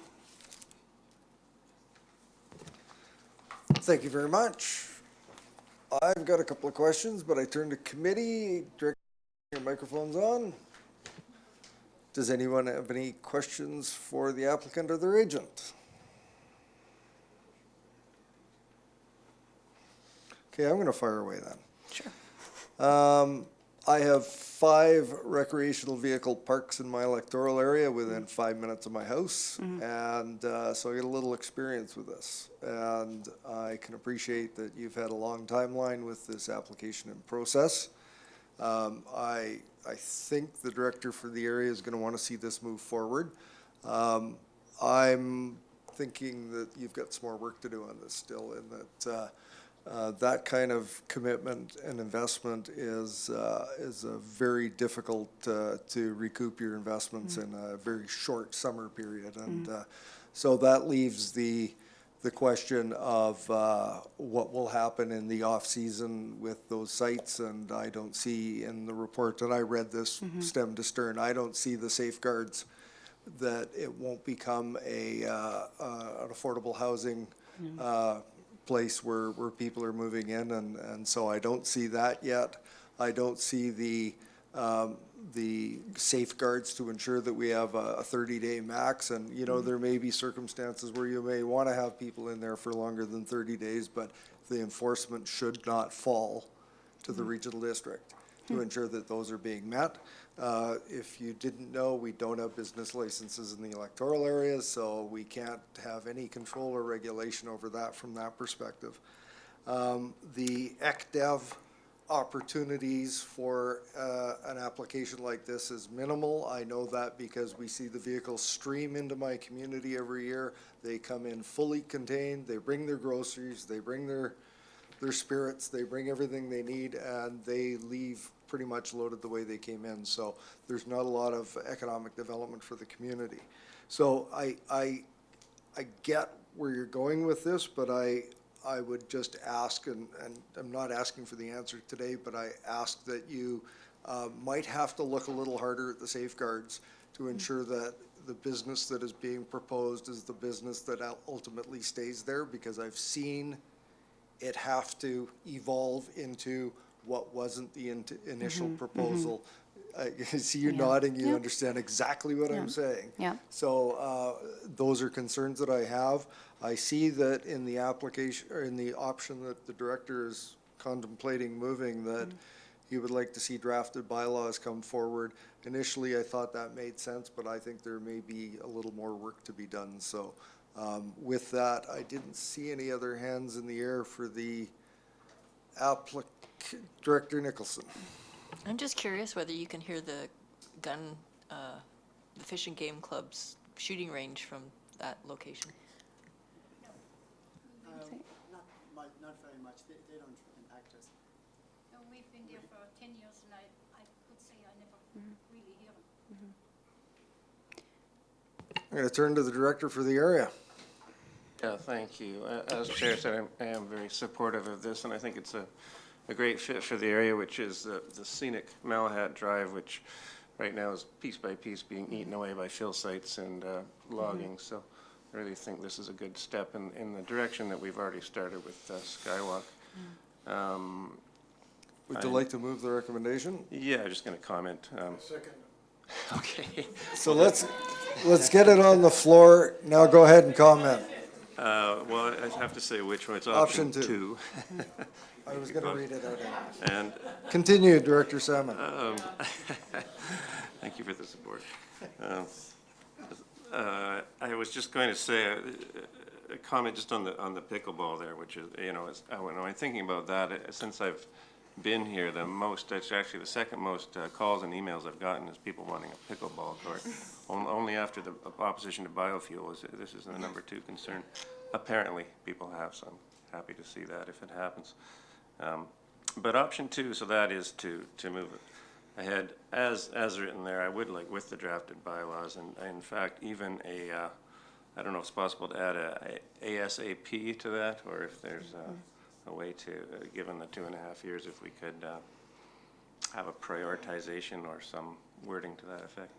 Thank you very much. I've got a couple of questions, but I turn to committee. Director, your microphone's on. Does anyone have any questions for the applicant or their agent? Okay, I'm going to fire away then. Sure. I have 5 recreational vehicle parks in my electoral area within 5 minutes of my house. And so I get a little experience with this. And I can appreciate that you've had a long timeline with this application and process. I think the director for the area is going to want to see this move forward. I'm thinking that you've got some more work to do on this still, in that that kind of commitment and investment is very difficult to recoup your investments in a very short summer period. And so that leaves the question of what will happen in the off-season with those sites. And I don't see in the report that I read this stem to stern, I don't see the safeguards that it won't become an affordable housing place where people are moving in, and so I don't see that yet. I don't see the safeguards to ensure that we have a 30-day max, and you know there may be circumstances where you may want to have people in there for longer than 30 days, but the enforcement should not fall to the regional district to ensure that those are being met. If you didn't know, we don't have business licenses in the electoral areas, so we can't have any control or regulation over that from that perspective. The ECDEV opportunities for an application like this is minimal. I know that because we see the vehicles stream into my community every year. They come in fully contained, they bring their groceries, they bring their spirits, they bring everything they need, and they leave pretty much loaded the way they came in. So there's not a lot of economic development for the community. So I get where you're going with this, but I would just ask, and I'm not asking for the answer today, but I ask that you might have to look a little harder at the safeguards to ensure that the business that is being proposed is the business that ultimately stays there, because I've seen it have to evolve into what wasn't the initial proposal. I see you nodding, you understand exactly what I'm saying. Yeah. So those are concerns that I have. I see that in the application, or in the option that the director is contemplating moving, that he would like to see drafted bylaws come forward. Initially, I thought that made sense, but I think there may be a little more work to be done. So with that, I didn't see any other hands in the air for the applicant. Director Nicholson. I'm just curious whether you can hear the the Fish and Game Club's shooting range from that location. not very much. They don't impact us. No, we've been there for 10 years, and I could say I never really hear them. I'm going to turn to the director for the area. Yeah, thank you. As Chair said, I am very supportive of this, and I think it's a great fit for the area, which is the scenic Malahat Drive, which right now is piece by piece being eaten away by fill sites and logging. So I really think this is a good step in the direction that we've already started with Skywalk. Would you like to move the recommendation? Yeah, I'm just going to comment. Second. Okay. So let's get it on the floor. Now go ahead and comment. Well, I have to say which one. It's Option option two. two. I was going to read it out. And Continue, Director Salmon. thank you for the support. I was just going to say a comment just on the pickleball there, which is, when I'm thinking about that, since I've been here, it's actually the second most calls and emails I've gotten is people wanting a pickleball court. Only after the opposition to biofuel this is the number 2 concern. Apparently, people have, so I'm happy to see that if it happens. But option 2, so that is to move it ahead as written there. I would like with the drafted bylaws, and in fact even I don't know if it's possible to add a ASAP to that, or if there's a way to, given the 2.5 years, if we could have a prioritization or some wording to that effect.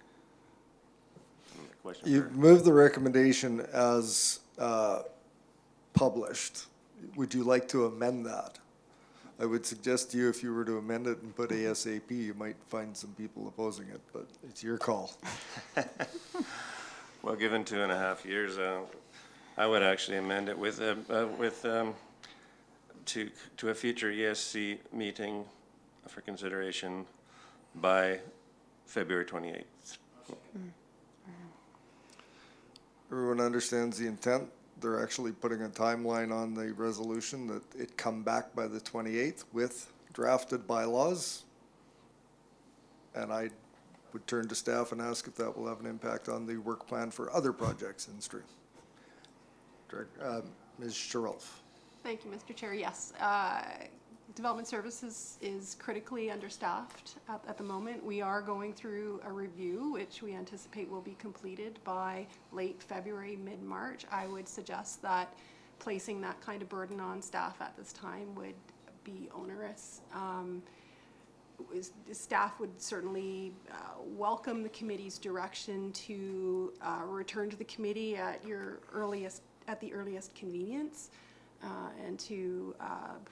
You've moved the recommendation as published. Would you like to amend that? I would suggest to you, if you were to amend it and put ASAP, you might find some people opposing it, but it's your call. Well, given 2.5 years, I would actually amend it with to a future ESC meeting for consideration by February 28th. Everyone understands the intent. They're actually putting a timeline on the resolution that it come back by the 28th with drafted bylaws. And I would turn to staff and ask if that will have an impact on the work plan for other projects in stream. Ms. Sherolf. Thank you, Mr. Chair. Yes, Development Services is critically understaffed at the moment. We are going through a review, which we anticipate will be completed by late February, mid-March. I would suggest that placing that kind of burden on staff at this time would be onerous. Staff would certainly welcome the committee's direction to return to the committee at the earliest convenience. And to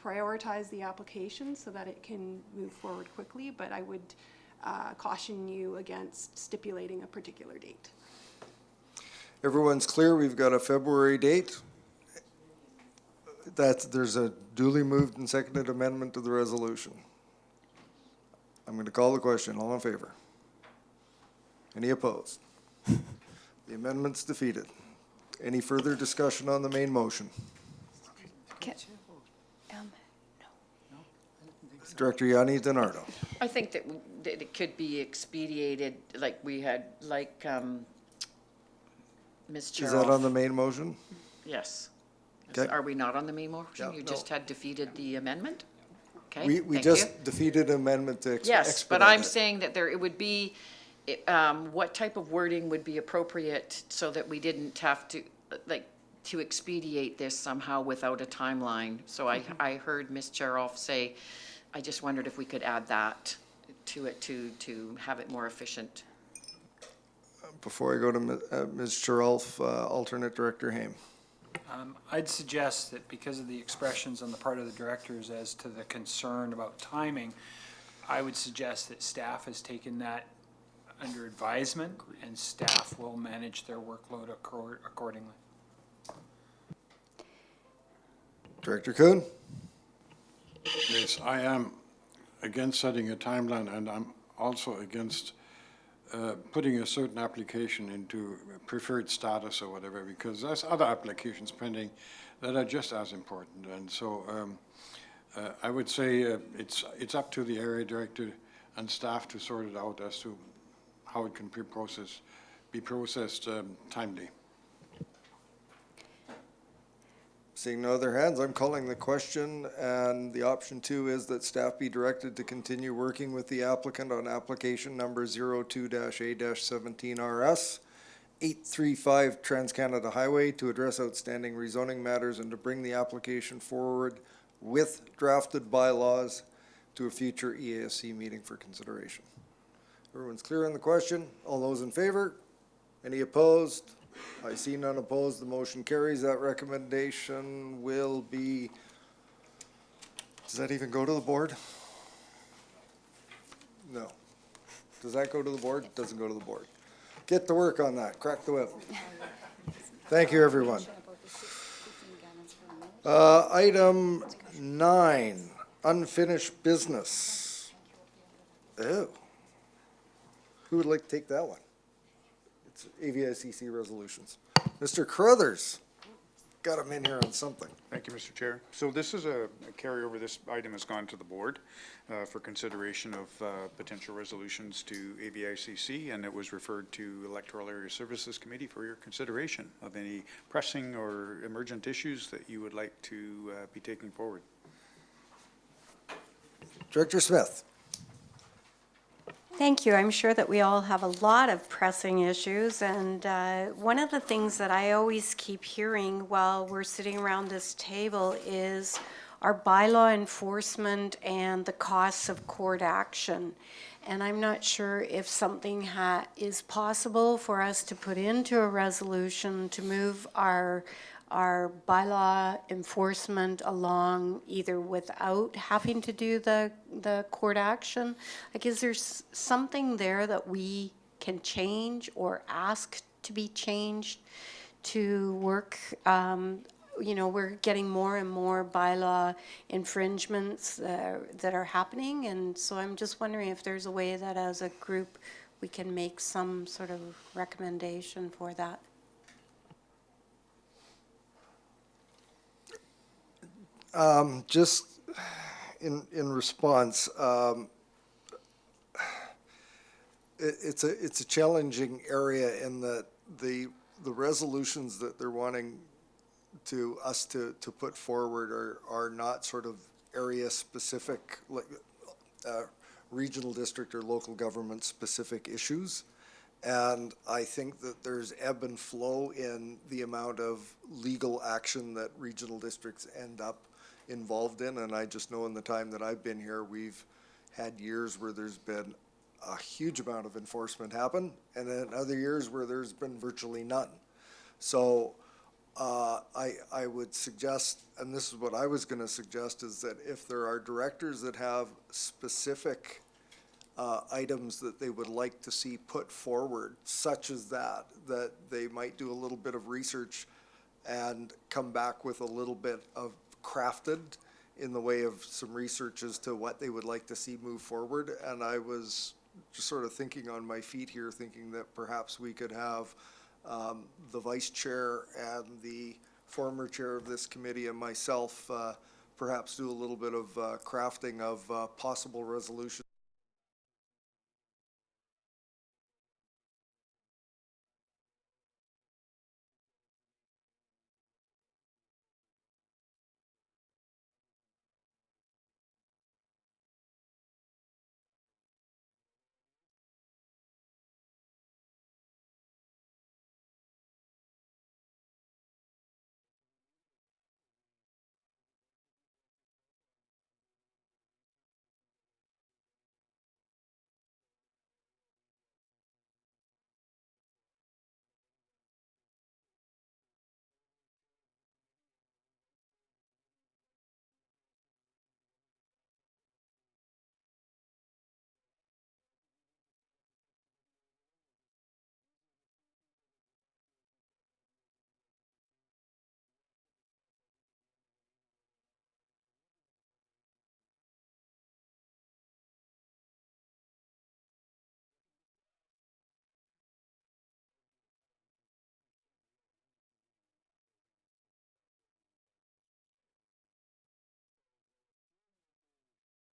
prioritize the application so that it can move forward quickly, but I would caution you against stipulating a particular date. Everyone's clear, we've got a February date. There's a duly moved and seconded amendment to the resolution. I'm going to call the question. All in favor? Any opposed? The amendment's defeated. Any further discussion on the main motion? Director Yanni DiNardo. I think that it could be expedited like we had, Ms. Chair. Is that on the main motion? Yes. Okay. Are we not on the main motion? Yeah, You no. just had defeated the amendment? Okay, We thank just you. defeated amendment to Yes, but expedite I'm it. saying that it would be, what type of wording would be appropriate so that we didn't have to, to expedite this somehow without a timeline? So I heard Ms. Charoff say, I just wondered if we could add that to it to have it more efficient. Before I go to Ms. Sherolf, alternate Director Haim. I'd suggest that because of the expressions on the part of the directors as to the concern about timing, I would suggest that staff has taken that under advisement and staff will manage their workload accordingly. Director Kuhn? Yes, I am against setting a timeline, and I'm also against putting a certain application into preferred status or whatever, because there's other applications pending that are just as important. And so I would say it's up to the area director and staff to sort it out as to how it can be processed timely. Seeing no other hands, I'm calling the question, and the option 2 is that staff be directed to continue working with the applicant on application number 02-A-17RS 835 Trans-Canada Highway to address outstanding rezoning matters and to bring the application forward with drafted bylaws to a future EASC meeting for consideration. Everyone's clear on the question? All those in favor? Any opposed? I see none opposed. The motion carries. That recommendation will be, does that even go to the board? No. Does that go to the board? Doesn't go to the board. Get to work on that. Crack the whip. Thank you, everyone. Item 9, unfinished business. Oh. Who would like to take that one? It's AVICC resolutions. Mr. Carruthers, got him in here on something. Thank you, Mr. Chair. So this is a carryover. This item has gone to the board for consideration of potential resolutions to AVICC, and it was referred to Electoral Area Services Committee for your consideration of any pressing or emergent issues that you would like to be taking forward. Director Smith. Thank you. I'm sure that we all have a lot of pressing issues, and one of the things that I always keep hearing while we're sitting around this table is our bylaw enforcement and the costs of court action. And I'm not sure if something is possible for us to put into a resolution to move our bylaw enforcement along either without having to do the court action. Like, is there something there that we can change or ask to be changed to work? You know, we're getting more and more bylaw infringements that are happening, and so I'm just wondering if there's a way that as a group we can make some sort of recommendation for that. Just in response, it's a challenging area in that the resolutions that they're wanting us to put forward are not sort of area specific, like regional district or local government specific issues. And I think that there's ebb and flow in the amount of legal action that regional districts end up involved in. And I just know in the time that I've been here, we've had years where there's been a huge amount of enforcement happen, and then other years where there's been virtually none. So I would suggest, and this is what I was going to suggest, is that if there are directors that have specific items that they would like to see put forward, such as that they might do a little bit of research and come back with a little bit of crafted in the way of some research as to what they would like to see move forward. And I was just sort of thinking on my feet here, thinking that perhaps we could have the vice chair and the former chair of this committee and myself perhaps do a little bit of crafting of possible resolutions.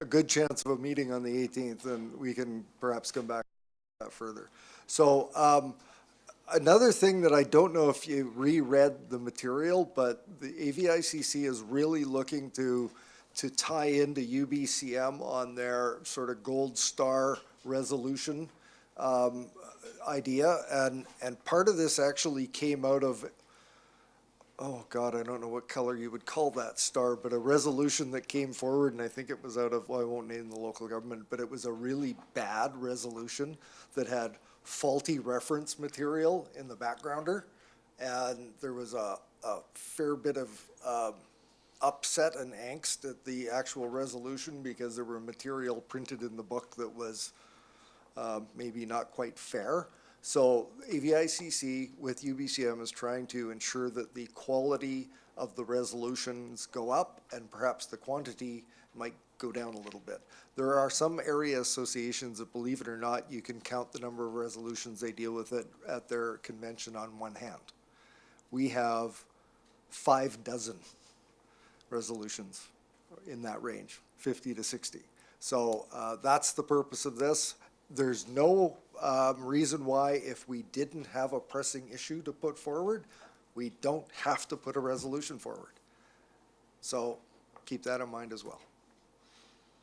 A good chance of a meeting on the 18th, and we can perhaps come back to that further. So Another thing that I don't know if you reread the material, but the AVICC is really looking to tie into UBCM on their sort of gold star resolution idea. And part of this actually came out of, oh God, I don't know what color you would call that star, but a resolution that came forward, and I think it was out of, well, I won't name the local government, but it was a really bad resolution that had faulty reference material in the backgrounder. And there was a fair bit of upset and angst at the actual resolution because there were material printed in the book that was maybe not quite fair. So AVICC with UBCM is trying to ensure that the quality of the resolutions go up and perhaps the quantity might go down a little bit. There are some area associations that, believe it or not, you can count the number of resolutions they deal with it at their convention on one hand. We have 6 resolutions in that range, 50 to 60. So that's the purpose of this. There's no reason why, if we didn't have a pressing issue to put forward, we don't have to put a resolution forward. So keep that in mind as well.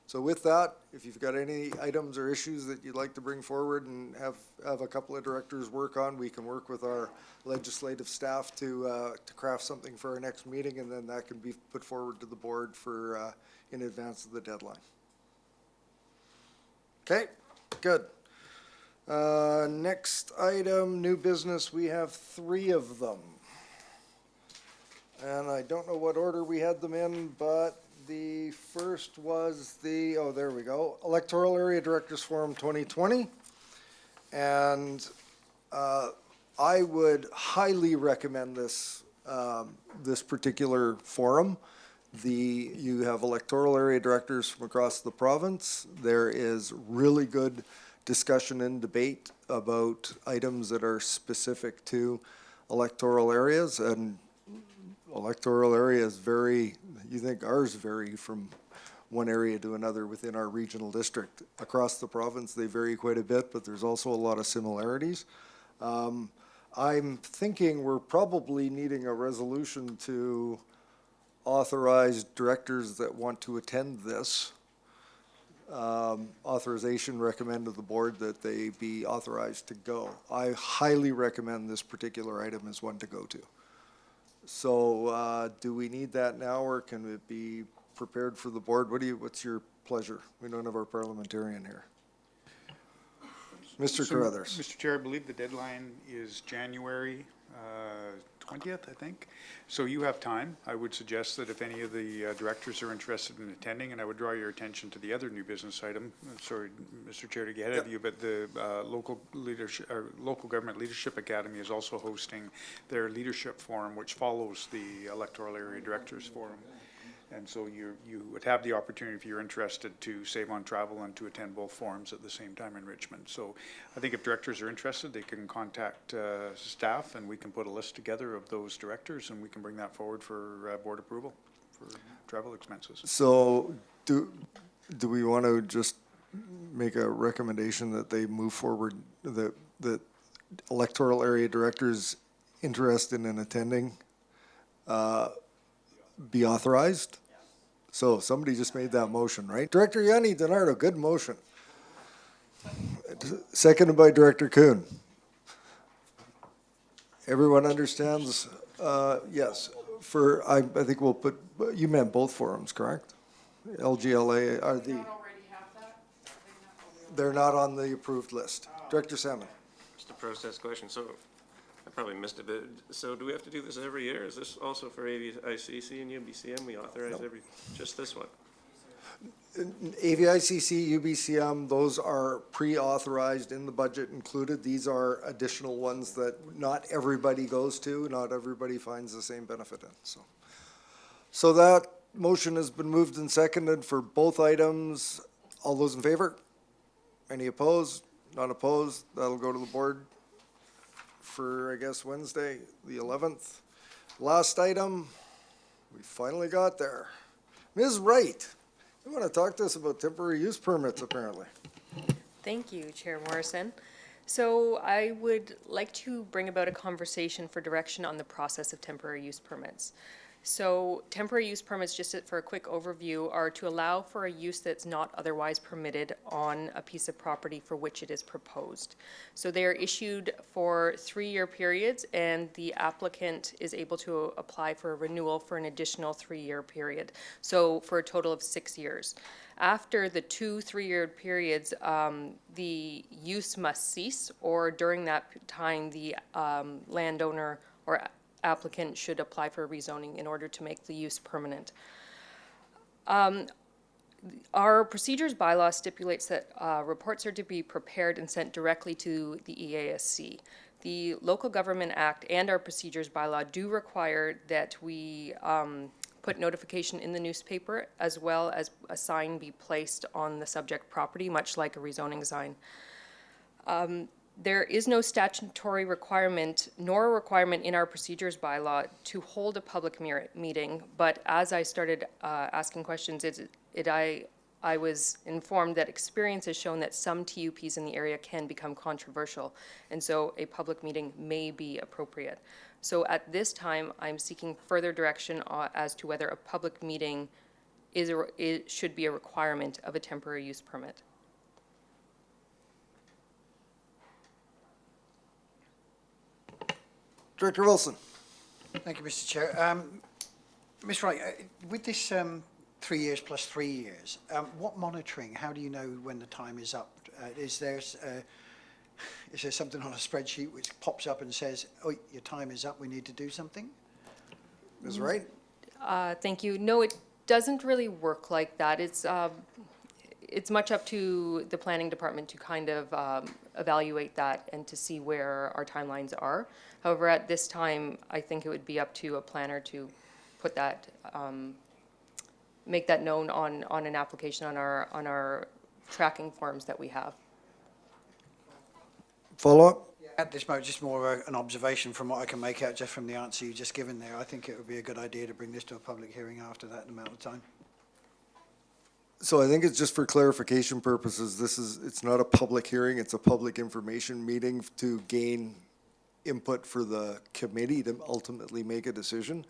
So with that, if you've got any items or issues that you'd like to bring forward and have a couple of directors work on, we can work with our legislative staff to craft something for our next meeting, and then that can be put forward to the board for in advance of the deadline. Okay, good. Next item, new business, we have 3 of them. And I don't know what order we had them in, but the first was the, oh, there we go, Electoral Area Directors Forum 2020. And I would highly recommend this, this particular forum. You have electoral area directors from across the province. There is really good discussion and debate about items that are specific to electoral areas, and electoral areas vary. You think ours vary from one area to another within our regional district. Across the province, they vary quite a bit, but there's also a lot of similarities. I'm thinking we're probably needing a resolution to authorize directors that want to attend this. Authorization recommend to the board that they be authorized to go. I highly recommend this particular item as one to go to. So do we need that now, or can it be prepared for the board? What's your pleasure? We don't have our parliamentarian here. Mr. Carruthers. Mr. Chair, I believe the deadline is January 20th, I think. So you have time. I would suggest that if any of the directors are interested in attending, and I would draw your attention to the other new business item. Sorry, Mr. Chair, to get ahead of you, but the Local Government Leadership Academy is also hosting their leadership forum, which follows the Electoral Area Directors Forum. And so you would have the opportunity, if you're interested, to save on travel and to attend both forums at the same time in Richmond. So I think if directors are interested, they can contact staff, and we can put a list together of those directors, and we can bring that forward for board approval for travel expenses. So do we want to just make a recommendation that they move forward, that electoral area directors interested in attending be authorized? So somebody just made that motion, right? Director Yanni DiNardo, good motion. Seconded by Director Kuhn. Everyone understands? Yes. I think we'll put, you meant both forums, correct? LGLA are the, they're not on the approved list. Director Salmon. Just a process question. So I probably missed it, but so do we have to do this every year? Is this also for AVICC and UBCM? We authorize just this one? AVICC, UBCM, those are pre-authorized in the budget included. These are additional ones that not everybody goes to, not everybody finds the same benefit in. So that motion has been moved and seconded for both items. All those in favor? Any opposed? Not opposed? That'll go to the board for, I guess, Wednesday, the 11th. Last item, we finally got there. Ms. Wright, you want to talk to us about temporary use permits, apparently. Thank you, Chair Morrison. So I would like to bring about a conversation for direction on the process of temporary use permits. So temporary use permits, just for a quick overview, are to allow for a use that's not otherwise permitted on a piece of property for which it is proposed. So they are issued for 3-year periods, and the applicant is able to apply for a renewal for an additional 3-year period. So for a total of 6 years. After the 2 3-year periods, the use must cease, or during that time, the landowner or applicant should apply for rezoning in order to make the use permanent. Our procedures bylaw stipulates that reports are to be prepared and sent directly to the EASC. The Local Government Act and our procedures bylaw do require that we put notification in the newspaper, as well as a sign be placed on the subject property, much like a rezoning sign. There is no statutory requirement, nor a requirement in our procedures bylaw to hold a public meeting, but as I started asking questions, I was informed that experience has shown that some TUPs in the area can become controversial, and so a public meeting may be appropriate. So at this time, I'm seeking further direction as to whether a public meeting should be a requirement of a temporary use permit. Director Wilson. Thank you, Mr. Chair. Ms. Wright, with this 3 years plus 3 years, what monitoring, how do you know when the time is up? Is there something on a spreadsheet which pops up and says, oh, your time is up, we need to do something? Ms. Wright? Thank you. No, it doesn't really work like that. It's much up to the planning department to kind of evaluate that and to see where our timelines are. However, at this time, I think it would be up to a planner to put that, make that known on an application on our tracking forms that we have. Follow-up? At this moment, just more an observation from what I can make out just from the answer you just given there. I think it would be a good idea to bring this to a public hearing after that amount of time. So I think it's just for clarification purposes, it's not a public hearing, it's a public information meeting to gain input for the committee to ultimately make a decision.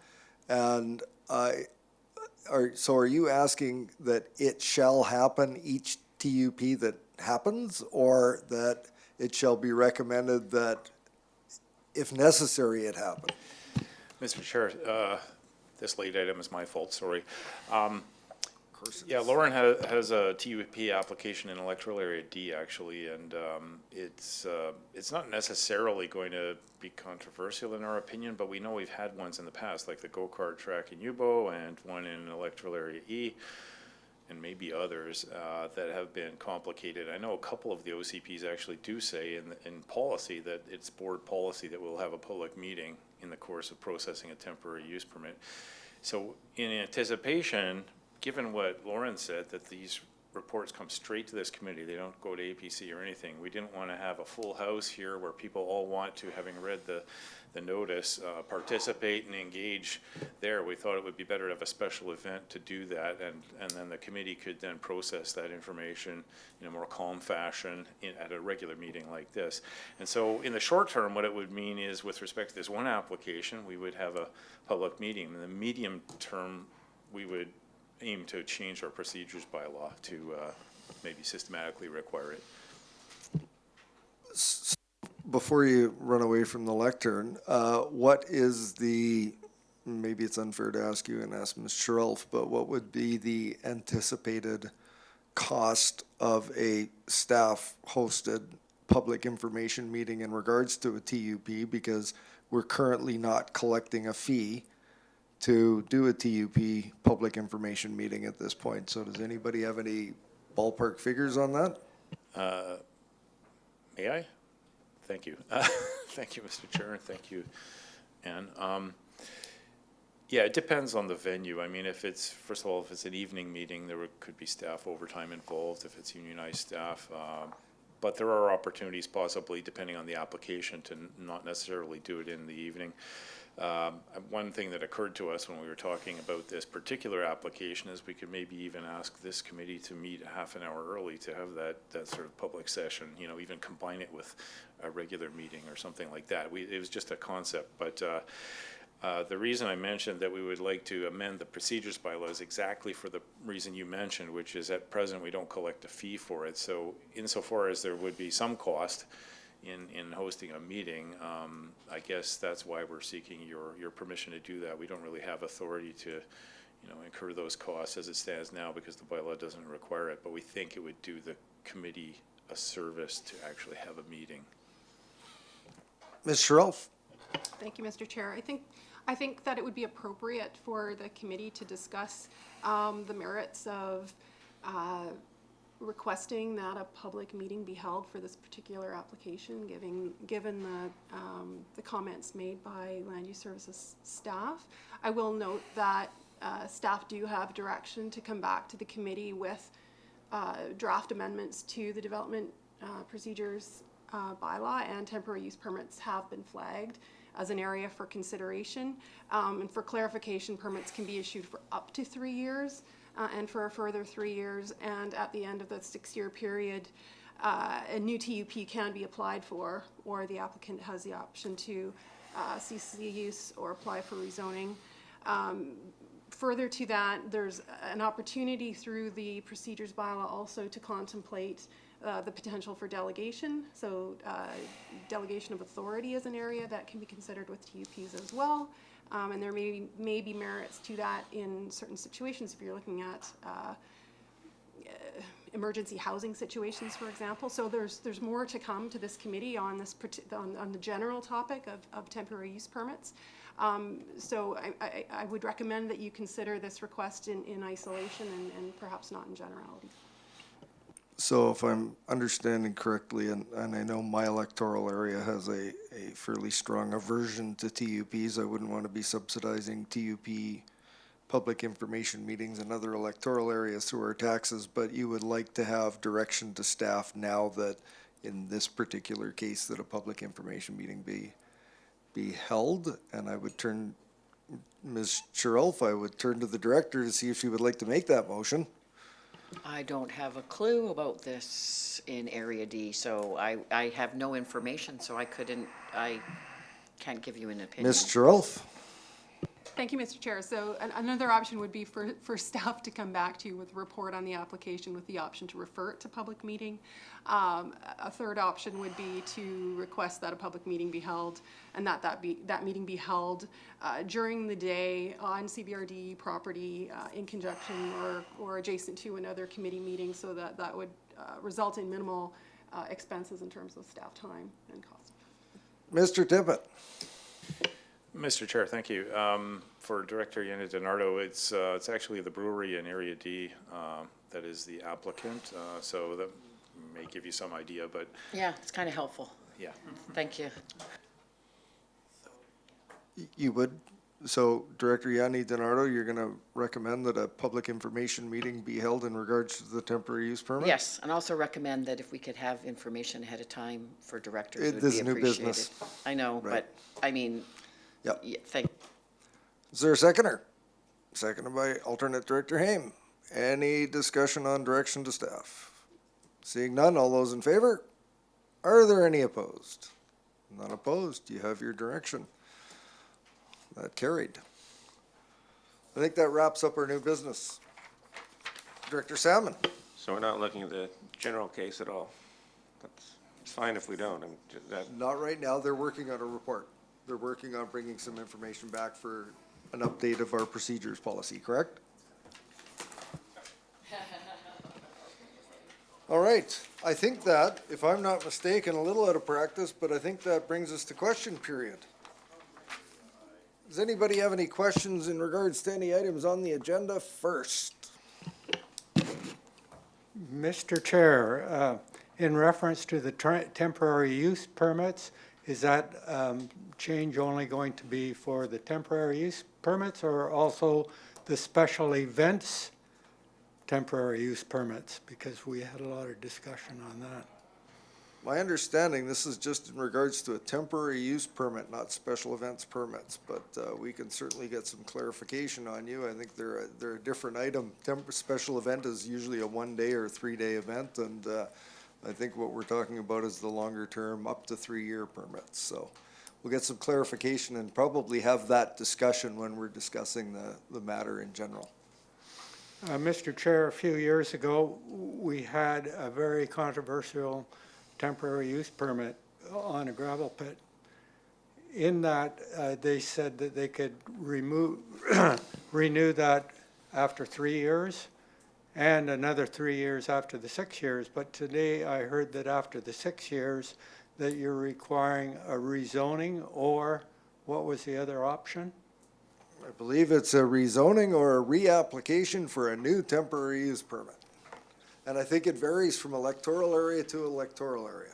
And so are you asking that it shall happen each TUP that happens, or that it shall be recommended that if necessary, it happen? Mr. Chair, this late item is my fault, sorry. Yeah, Lauren has a TUP application in Electoral Area D, actually, and it's not necessarily going to be controversial in our opinion, but we know we've had ones in the past, like the go-kart track in Ubo and one in Electoral Area E, and maybe others that have been complicated. I know a couple of the OCPs actually do say in policy that it's board policy that we'll have a public meeting in the course of processing a temporary use permit. So in anticipation, given what Lauren said, that these reports come straight to this committee, they don't go to APC or anything. We didn't want to have a full house here where people all want to, having read the notice, participate and engage there. We thought it would be better to have a special event to do that, and then the committee could then process that information in a more calm fashion at a regular meeting like this. And so in the short term, what it would mean is, with respect to this one application, we would have a public meeting. In the medium term, we would aim to change our procedures by law to maybe systematically require it. Before you run away from the lectern, what is maybe it's unfair to ask you and ask Ms. Sherelf, but what would be the anticipated cost of a staff-hosted public information meeting in regards to a TUP? Because we're currently not collecting a fee to do a TUP public information meeting at this point. So does anybody have any ballpark figures on that? May I? Thank you. Thank you, Mr. Chair, and thank you, Ann. Yeah, it depends on the venue. I mean, first of all, if it's an evening meeting, there could be staff overtime involved if it's unionized staff. But there are opportunities possibly, depending on the application, to not necessarily do it in the evening. One thing that occurred to us when we were talking about this particular application is we could maybe even ask this committee to meet half an hour early to have that sort of public session, you know, even combine it with a regular meeting or something like that. It was just a concept, but the reason I mentioned that we would like to amend the procedures bylaw is exactly for the reason you mentioned, which is at present we don't collect a fee for it. So insofar as there would be some cost in hosting a meeting, I guess that's why we're seeking your permission to do that. We don't really have authority to, you know, incur those costs as it stands now because the bylaw doesn't require it, but we think it would do the committee a service to actually have a meeting. Ms. Sherrill? Thank you, Mr. Chair. I think that it would be appropriate for the committee to discuss the merits of requesting that a public meeting be held for this particular application, given the comments made by Land Use Services staff. I will note that staff do have direction to come back to the committee with draft amendments to the development procedures bylaw, and temporary use permits have been flagged as an area for consideration. And for clarification, permits can be issued for up to 3 years and for a further 3 years. And at the end of the 6-year period, a new TUP can be applied for, or the applicant has the option to cease the use or apply for rezoning. Further to that, there's an opportunity through the procedures bylaw also to contemplate the potential for delegation. So delegation of authority is an area that can be considered with TUPs as well. And there may be merits to that in certain situations if you're looking at emergency housing situations, for example. So there's more to come to this committee on this on the general topic of temporary use permits. So I would recommend that you consider this request in isolation and perhaps not in generality. So if I'm understanding correctly, and I know my electoral area has a fairly strong aversion to TUPs, I wouldn't want to be subsidizing TUP public information meetings in other electoral areas through our taxes, but you would like to have direction to staff now that in this particular case that a public information meeting be held. And I would turn, Ms. Sherrill, I would turn to the director to see if she would like to make that motion. I don't have a clue about this in Area D, so I have no information, so I can't give you an opinion. Ms. Sherrill? Thank you, Mr. Chair. So another option would be for staff to come back to you with a report on the application with the option to refer it to public meeting. A third option would be to request that a public meeting be held and that meeting be held during the day on CBRD property in conjunction or adjacent to another committee meeting, so that would result in minimal expenses in terms of staff time and cost. Mr. Tippett? Mr. Chair, thank you. For Director Yana DiNardo, it's actually the brewery in Area D that is the applicant, so that may give you some idea, but... Yeah, it's kind of helpful. Yeah. Thank you. You would? So Director Yanni DiNardo, you're going to recommend that a public information meeting be held in regards to the temporary use permit? Yes, and also recommend that if we could have information ahead of time for directors, it would This be is new appreciated. business. I know, Right. but, I mean, Yep. yeah, Is there a seconder? Seconded by alternate Director Haim. Any discussion on direction to staff? Seeing none, all those in favor? Are there any opposed? None opposed. You have your direction. That carried. I think that wraps up our new business. Director Salmon? So we're not looking at the general case at all? It's fine if we don't. Not right now. They're working on a report. They're working on bringing some information back for an update of our procedures policy, correct? All right. I think that, if I'm not mistaken, a little out of practice, but I think that brings us to question period. Does anybody have any questions in regards to any items on the agenda first? Mr. Chair, in reference to the temporary use permits, is that change only going to be for the temporary use permits or also the special events temporary use permits? Because we had a lot of discussion on that. My understanding, this is just in regards to a temporary use permit, not special events permits, but we can certainly get some clarification on you. I think they're a different item. Special event is usually a 1-day or 3-day event, and I think what we're talking about is the longer term, up to 3-year permits. So we'll get some clarification and probably have that discussion when we're discussing the matter in general. Mr. Chair, a few years ago, we had a very controversial temporary use permit on a gravel pit. In that, they said that they could renew that after 3 years and another 3 years after the 6 years. But today I heard that after the 6 years that you're requiring a rezoning, or what was the other option? I believe it's a rezoning or a reapplication for a new temporary use permit. And I think it varies from electoral area to electoral area.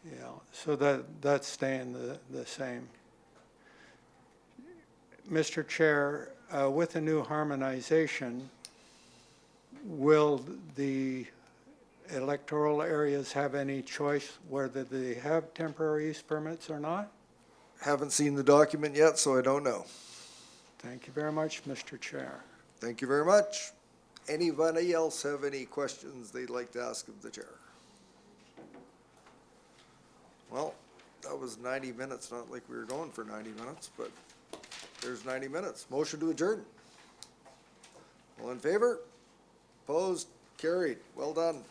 Yeah, so that's staying the same. Mr. Chair, with the new harmonization, will the electoral areas have any choice whether they have temporary use permits or not? Haven't seen the document yet, so I don't know. Thank you very much, Mr. Chair. Thank you very much. Anybody else have any questions they'd like to ask of the chair? Well, that was 90 minutes, not like we were going for 90 minutes, but there's 90 minutes. Motion to adjourn. All in favor? Opposed? Carried. Well done.